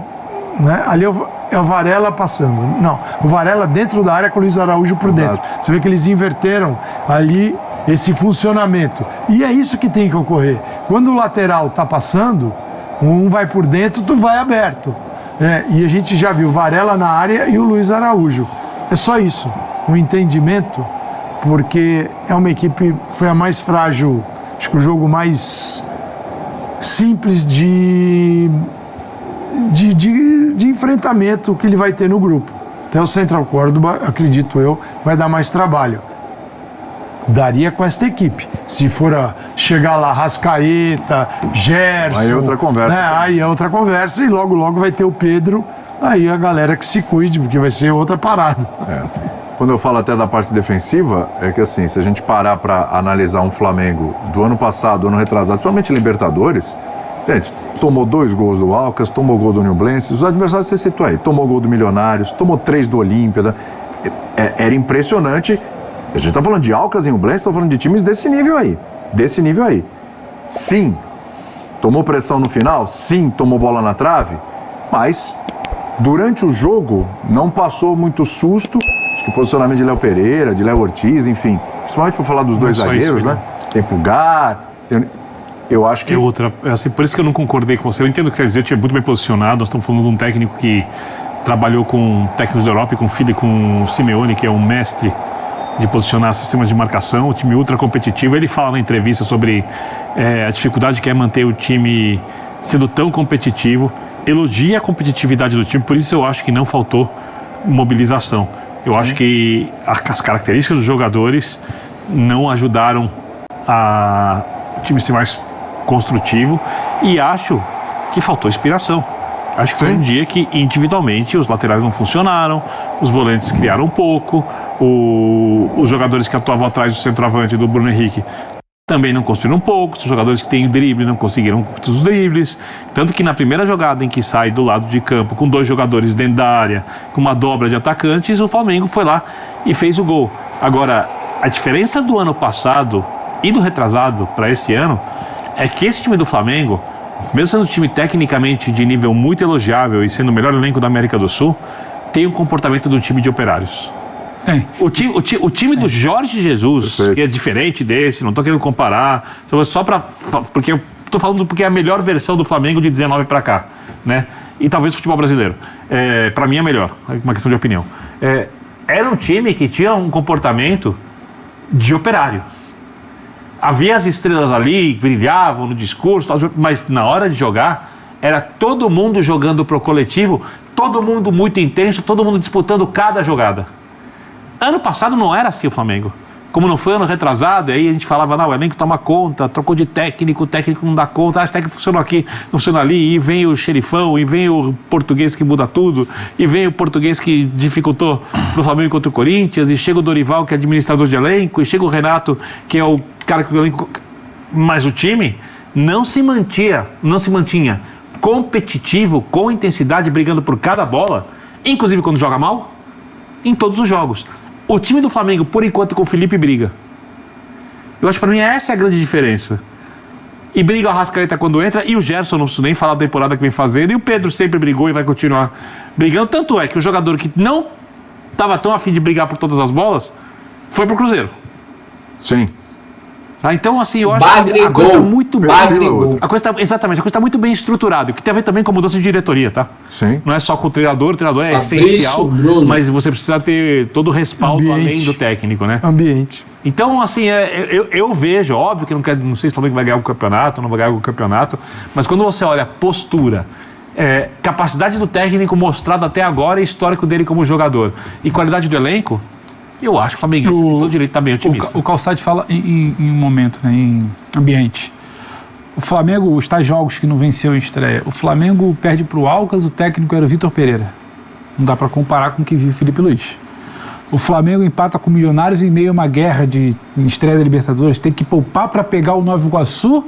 Né? Ali é o Varela passando. Não, o Varela dentro da área com o Luiz Araújo por dentro. Você vê que eles inverteram ali esse funcionamento. E é isso que tem que ocorrer. Quando o lateral está passando, um vai por dentro, tu vai aberto. E a gente já viu o Varela na área e o Luiz Araújo. É só isso. Um entendimento, porque é uma equipe que foi a mais frágil, acho que o jogo mais simples de enfrentamento que ele vai ter no grupo. Até o Central Córdoba, acredito eu, vai dar mais trabalho. Daria com esta equipe. Se for chegar lá, Rascaeta, Gerson... Aí é outra conversa. Aí é outra conversa e logo vai ter o Pedro, aí a galera que se cuide, porque vai ser outra parada. Quando eu falo até da parte defensiva, é que assim, se a gente parar para analisar um Flamengo do ano passado, ano retrasado, principalmente Libertadores, gente, tomou 2 gols do Alcas, tomou gol do Nublense, os adversários você citou aí, tomou gol do Milionários, tomou 3 do Olímpia, era impressionante. A gente tá falando de Alcas e Nublense, tá falando de times desse nível aí. Sim, tomou pressão no final, sim, tomou bola na trave, mas durante o jogo não passou muito susto. Acho que o posicionamento de Léo Pereira, de Léo Ortiz, enfim, principalmente para falar dos 2 zagueiros, né? Tem Pulgar, eu acho que... assim, por isso que eu não concordei com você. Eu entendo o que quer dizer, eu tinha muito bem posicionado. Nós estamos falando de um técnico que trabalhou com técnicos da Europa e com o filho, com o Simeone, que é um mestre de posicionar sistemas de marcação, o time ultra competitivo. Ele fala na entrevista sobre a dificuldade que é manter o time sendo tão competitivo, elogia a competitividade do time, por isso eu acho que não faltou mobilização. Eu acho que as características dos jogadores não ajudaram o time ser mais construtivo e acho que faltou inspiração. Acho que foi um dia que individualmente os laterais não funcionaram, os volantes criaram um pouco, os jogadores que atuavam atrás do centroavante do Bruno Henrique também não construíram poucos, os jogadores que têm drible não conseguiram os dribles, tanto que na primeira jogada em que sai do lado de campo com 2 jogadores dentro da área, com uma dobra de atacantes, o Flamengo foi lá e fez o gol. Agora, a diferença do ano passado e do retrasado para esse ano é que esse time do Flamengo, mesmo sendo um time tecnicamente de nível muito elogiável e sendo o melhor elenco da América do Sul, tem um comportamento do time de operários. Tem. O time do Jorge Jesus, que é diferente desse, não estou querendo comparar, só porque eu estou falando porque é a melhor versão do Flamengo de 19 para cá, né? E talvez o futebol brasileiro. Para mim é melhor, é uma questão de opinião. Era um time que tinha um comportamento de operário. Havia as estrelas ali, brilhavam no discurso, mas na hora de jogar, era todo mundo jogando pro coletivo, todo mundo muito intenso, todo mundo disputando cada jogada. Ano passado não era assim o Flamengo. Como não foi ano retrasado, aí a gente falava, não, o elenco toma conta, trocou de técnico, o técnico não dá conta, o técnico funciona aqui, não funciona ali, e vem o xerifão, e vem o português que muda tudo, e vem o português que dificultou pro Flamengo contra o Corinthians, e chega o Dorival, que é administrador de elenco, e chega o Renato, que é o cara que o elenco... Mas o time não se mantinha competitivo, com intensidade, brigando por cada bola, inclusive quando joga mal, em todos os jogos. O time do Flamengo, por enquanto, com o Felipe briga. Eu acho que para mim essa é a grande diferença. E briga o Arrascaeta quando entra, e o Gerson, não preciso nem falar da temporada que vem fazendo, e o Pedro sempre brigou e vai continuar brigando. Tanto é que o jogador que não estava tão afim de brigar por todas as bolas foi pro Cruzeiro. Sim. Então, assim, eu acho que a coisa está muito bem. Exatamente, a coisa está muito bem estruturada, que tem a ver também com a mudança de diretoria, tá? Sim. Não é só com o treinador é essencial, mas você precisa ter todo o respaldo além do técnico, né? Ambiente. Então, assim, eu vejo, óbvio que não sei se o Flamengo vai ganhar o campeonato, não vai ganhar o campeonato, mas quando você olha a postura, capacidade do técnico mostrada até agora e histórico dele como jogador, e qualidade do elenco, eu acho que o Flamengo tem o direito de estar bem otimista. O Calçade fala em um momento, né, em ambiente. O Flamengo, os tais jogos que não venceu em estreia, o Flamengo perde para o Alcas, o técnico era o Vitor Pereira. Não dá para comparar com o que vive o Felipe Luiz. O Flamengo empata com o Milionários em meio a uma guerra de estreia da Libertadores. Tem que poupar para pegar o Nova Iguaçu.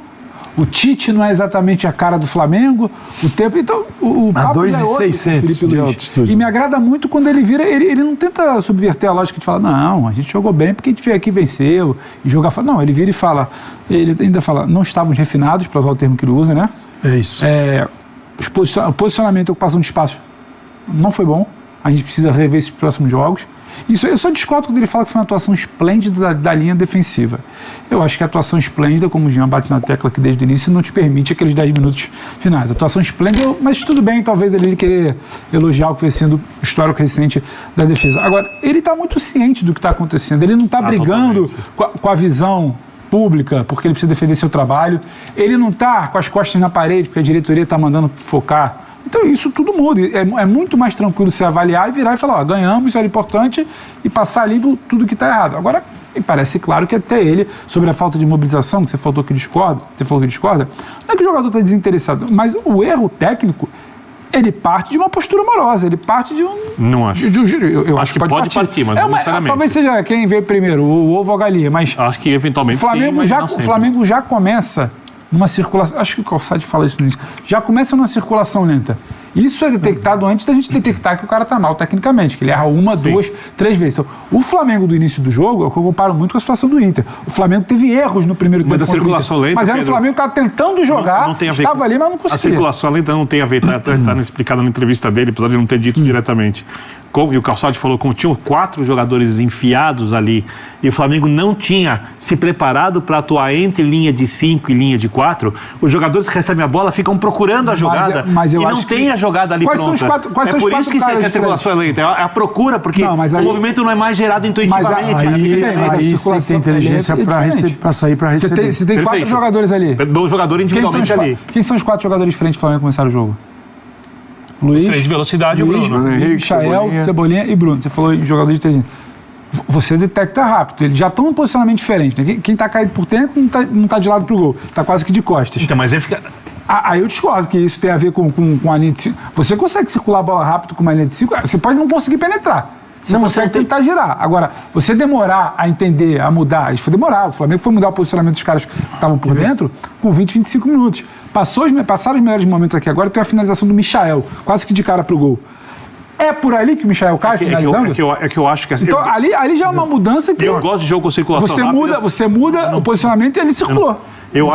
O Tite não é exatamente a cara do Flamengo. O tempo. Então, o papo é outro com Felipe Luiz. E me agrada muito quando ele vira. Ele não tenta subverter a lógica de falar, não, a gente jogou bem porque a gente veio aqui e venceu. E jogar. Não, ele vira e fala. Ele ainda fala, não estávamos refinados, para usar o termo que ele usa, né? É isso. O posicionamento, a ocupação de espaço não foi bom. A gente precisa rever esses próximos jogos. Isso, eu só discordo quando ele fala que foi uma atuação esplêndida da linha defensiva. Eu acho que a atuação esplêndida, como o Jean bate na tecla aqui desde o início, não te permite aqueles 10 minutos finais. A atuação esplêndida, mas tudo bem, talvez ele querer elogiar o que vem sendo o histórico recente da defesa. Agora, ele está muito ciente do que está acontecendo. Ele não está brigando com a visão pública, porque ele precisa defender seu trabalho. Ele não está com as costas na parede, porque a diretoria está mandando focar. Então isso tudo muda, é muito mais tranquilo se avaliar e virar e falar, ganhamos, isso era importante, e passar limpo tudo que está errado. Agora, me parece claro que até ele, sobre a falta de mobilização, que você falou que discorda, não é que o jogador está desinteressado, mas o erro técnico, ele parte de uma postura amorosa, ele parte de um... Não acho. Eu acho que pode partir, mas não necessariamente. Talvez seja quem veio primeiro, o ovo ou a galinha, mas... Acho que eventualmente o Flamengo já começa... numa circulação, acho que o Calçade fala isso no início, já começa numa circulação lenta. Isso é detectado antes da gente detectar que o cara está mal tecnicamente, que ele erra 1, 2, 3 vezes. Então, o Flamengo do início do jogo é o que eu comparo muito com a situação do Inter. O Flamengo teve erros no primeiro tempo. Mas a circulação lenta, mas era o Flamengo que estava tentando jogar, estava ali, mas não conseguia. A circulação lenta não tem a ver, está explicado na entrevista dele, apesar de não ter dito diretamente. E o Calçade falou, como tinham 4 jogadores enfiados ali, e o Flamengo não tinha se preparado para atuar entre linha de 5 e linha de 4, os jogadores que recebem a bola ficam procurando a jogada e não tem a jogada ali pronta. Quais são por isso que a circulação é lenta, é a procura, porque o movimento não é mais gerado intuitivamente. Aí você tem inteligência para sair para receber. Você tem 4 jogadores ali. 2 jogadores individualmente ali. Quem são os 4 jogadores de frente do Flamengo começar o jogo? Luiz, 3 de velocidade, Luiz, o Bruno. Michael, Cebolinha e Bruno. Você falou em jogador de inteligência. Você detecta rápido. Eles já estão em posicionamento diferente. Né? Quem está caído por dentro não está de lado pro gol. Está quase que de costas. Então, mas aí fica... Aí eu discordo que isso tem a ver com a linha de 5. Você consegue circular a bola rápido com uma linha de 5. Você pode não conseguir penetrar. Você consegue tentar girar. Agora, você demorar a entender, a mudar, isso foi demorar. O Flamengo foi mudar o posicionamento dos caras que estavam por dentro com 20, 25 minutos. Passaram os melhores momentos aqui agora, tem a finalização do Michael, quase que de cara pro gol. É por ali que o Michael cai finalizando? É que eu acho que... Então, ali já é uma mudança que... Eu gosto de jogo com circulação rápida. Você muda o posicionamento e ele circulou. Eu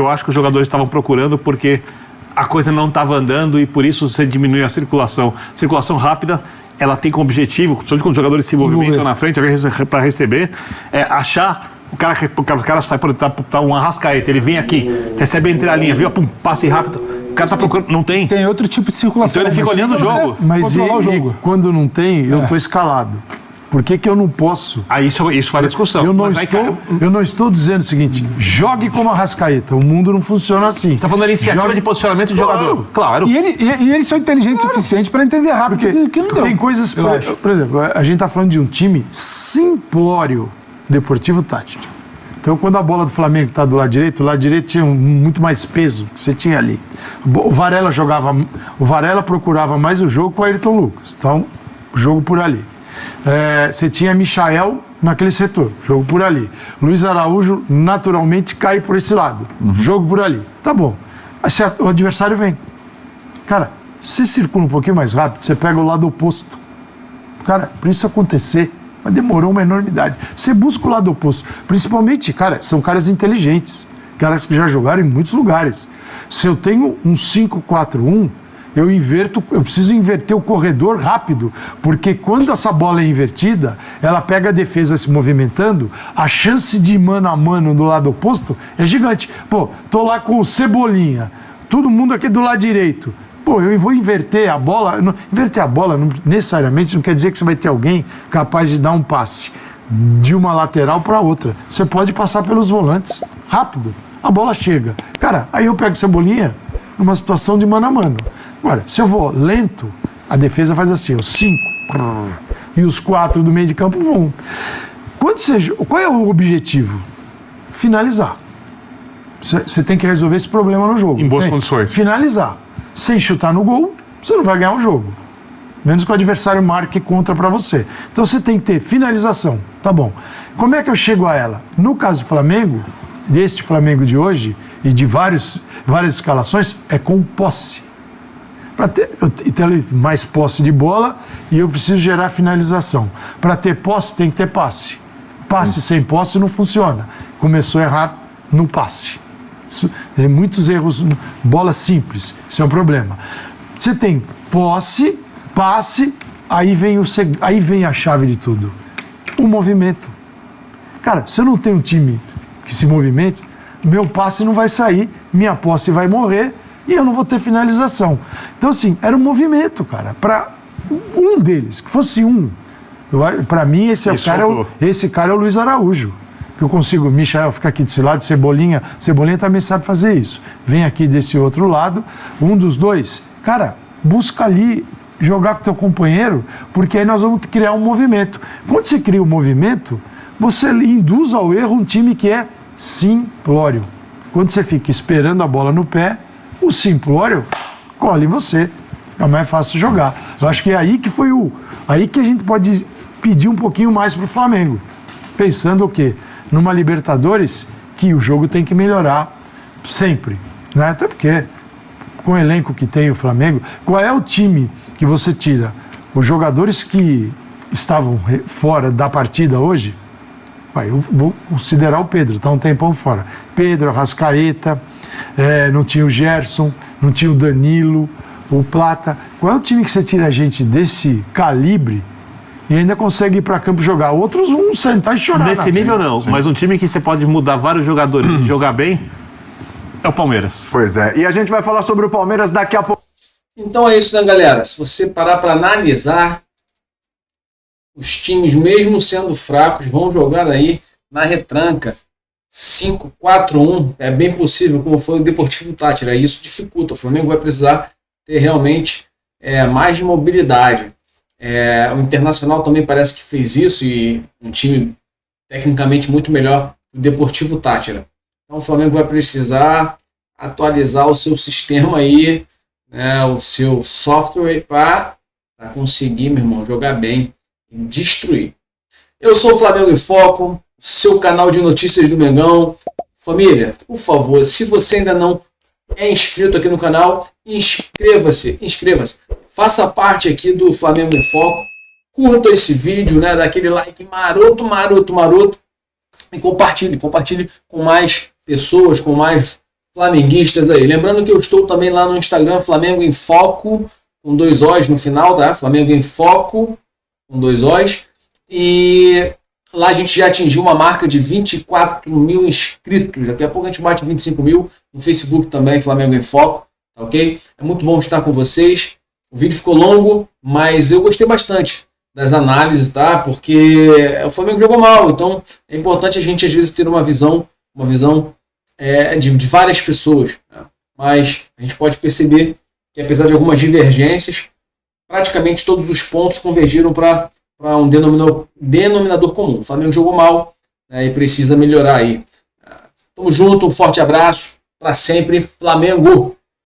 acho que os jogadores estavam procurando porque a coisa não estava andando e por isso você diminui a circulação. Circulação rápida, ela tem como objetivo, principalmente quando os jogadores se movimentam na frente para receber, achar... O cara sai por tá um Arrascaeta, ele vem aqui, recebe entre a linha, viu? Pum, passe rápido. O cara tá procurando. Não tem. Tem outro tipo de circulação. Então ele fica olhando o jogo. Mas quando não tem, eu tô escalado. Por que eu não posso? Isso faz a discussão. Eu não estou dizendo o seguinte, jogue como Arrascaeta. O mundo não funciona assim. Você está falando da iniciativa de posicionamento de jogador. Claro. E eles são inteligentes o suficiente para entender rápido que não deu. Tem coisas... Por exemplo, a gente está falando de um time simplório, Deportivo Táchira. Então, quando a bola do Flamengo está do lado direito, o lado direito tinha muito mais peso que você tinha ali. O Varela procurava mais o jogo com o Ayrton Lucas. Então, o jogo por ali. Você tinha Michael naquele setor, jogo por ali. Luiz Araújo naturalmente cai por esse lado, jogo por ali. Tá bom. Aí o adversário vem. Cara, você circula um pouquinho mais rápido, você pega o lado oposto. Cara, para isso acontecer, mas demorou uma enormidade. Você busca o lado oposto. Principalmente, cara, são caras inteligentes. Caras que já jogaram em muitos lugares. Se eu tenho um 5-4-1, eu preciso inverter o corredor rápido, porque quando essa bola é invertida, ela pega a defesa se movimentando, a chance de mano a mano do lado oposto é gigante. Pô, tô lá com o Cebolinha, todo mundo aqui do lado direito. Pô, eu vou inverter a bola. Inverter a bola necessariamente não quer dizer que você vai ter alguém capaz de dar um passe de uma lateral para outra. Você pode passar pelos volantes rápido. A bola chega. Cara, aí eu pego o Cebolinha numa situação de mano a mano. Agora, se eu vou lento, a defesa faz assim, os 5 e os 4 do meio de campo vão. Qual é o objetivo? Finalizar. Você tem que resolver esse problema no jogo. Em boas condições. Finalizar. Sem chutar no gol, você não vai ganhar o jogo. Menos que o adversário marque contra para você. Então você tem que ter finalização. Tá bom. Como é que eu chego a ela? No caso do Flamengo, deste Flamengo de hoje, e de várias escalações, é com posse. Para ter mais posse de bola, e eu preciso gerar finalização. Para ter posse, tem que ter passe. Passe sem posse não funciona. Começou a errar no passe. Tem muitos erros, bola simples, isso é um problema. Você tem posse, passe, aí vem a chave de tudo, o movimento. Cara, se eu não tenho um time que se movimente, meu passe não vai sair, minha posse vai morrer e eu não vou ter finalização. Então assim, era um movimento, cara, para um deles, que fosse um. Para mim esse cara é o Luiz Araújo. Que eu consigo, Michael fica aqui desse lado, Cebolinha também sabe fazer isso. Vem aqui desse outro lado, um dos dois, cara, busca ali jogar com teu companheiro, porque aí nós vamos criar um movimento. Quando você cria um movimento, você induz ao erro um time que é simplório. Quando você fica esperando a bola no pé, o simplório colhe em você. É mais fácil jogar. Eu acho que é aí que aí que a gente pode pedir um pouquinho mais pro Flamengo. Pensando o quê? Numa Libertadores que o jogo tem que melhorar sempre, né? Até porque com o elenco que tem o Flamengo, qual é o time que você tira? Os jogadores que estavam fora da partida hoje, eu vou considerar o Pedro, está um tempão fora. Pedro, Arrascaeta, não tinha o Gerson, não tinha o Danilo, o Plata. Qual é o time que você tira a gente desse calibre e ainda consegue ir para campo jogar? Outros vão sentar e chorar. Nesse nível não, sim. Mas um time que você pode mudar vários jogadores e jogar bem é o Palmeiras. Pois é, e a gente vai falar sobre o Palmeiras daqui a pouco. Então é isso, né, galera? Se você parar para analisar, os times, mesmo sendo fracos, vão jogar aí na retranca 5-4-1. É bem possível, como foi o Deportivo Táchira. Isso dificulta. O Flamengo vai precisar ter realmente mais de mobilidade. O Internacional também parece que fez isso, e um time tecnicamente muito melhor do Deportivo Táchira. Então o Flamengo vai precisar atualizar o seu sistema aí, né, o seu software para conseguir, meu irmão, jogar bem e destruir. Eu sou o Flamengo em Foco, seu canal de notícias do Mengão. Família, por favor, se você ainda não é inscrito aqui no canal, inscreva-se. Faça parte aqui do Flamengo em Foco. Curta esse vídeo, né? Dá aquele like maroto. E compartilhe com mais pessoas, com mais flamenguistas aí. Lembrando que eu estou também lá no Instagram, Flamengo em Foco, com 2 Os no final, tá? Flamengo em Foco, com 2 Os. E lá a gente já atingiu uma marca de 24 mil inscritos. Daqui a pouco a gente bate 25 mil. No Facebook também, Flamengo em Foco, tá ok? É muito bom estar com vocês. O vídeo ficou longo, mas eu gostei bastante das análises, tá? Porque o Flamengo jogou mal, então é importante a gente às vezes ter uma visão de várias pessoas, né? Mas a gente pode perceber que apesar de algumas divergências, praticamente todos os pontos convergiram para um denominador comum. O Flamengo jogou mal, né, e precisa melhorar aí. Tamo junto, um forte abraço, para sempre, Flamengo!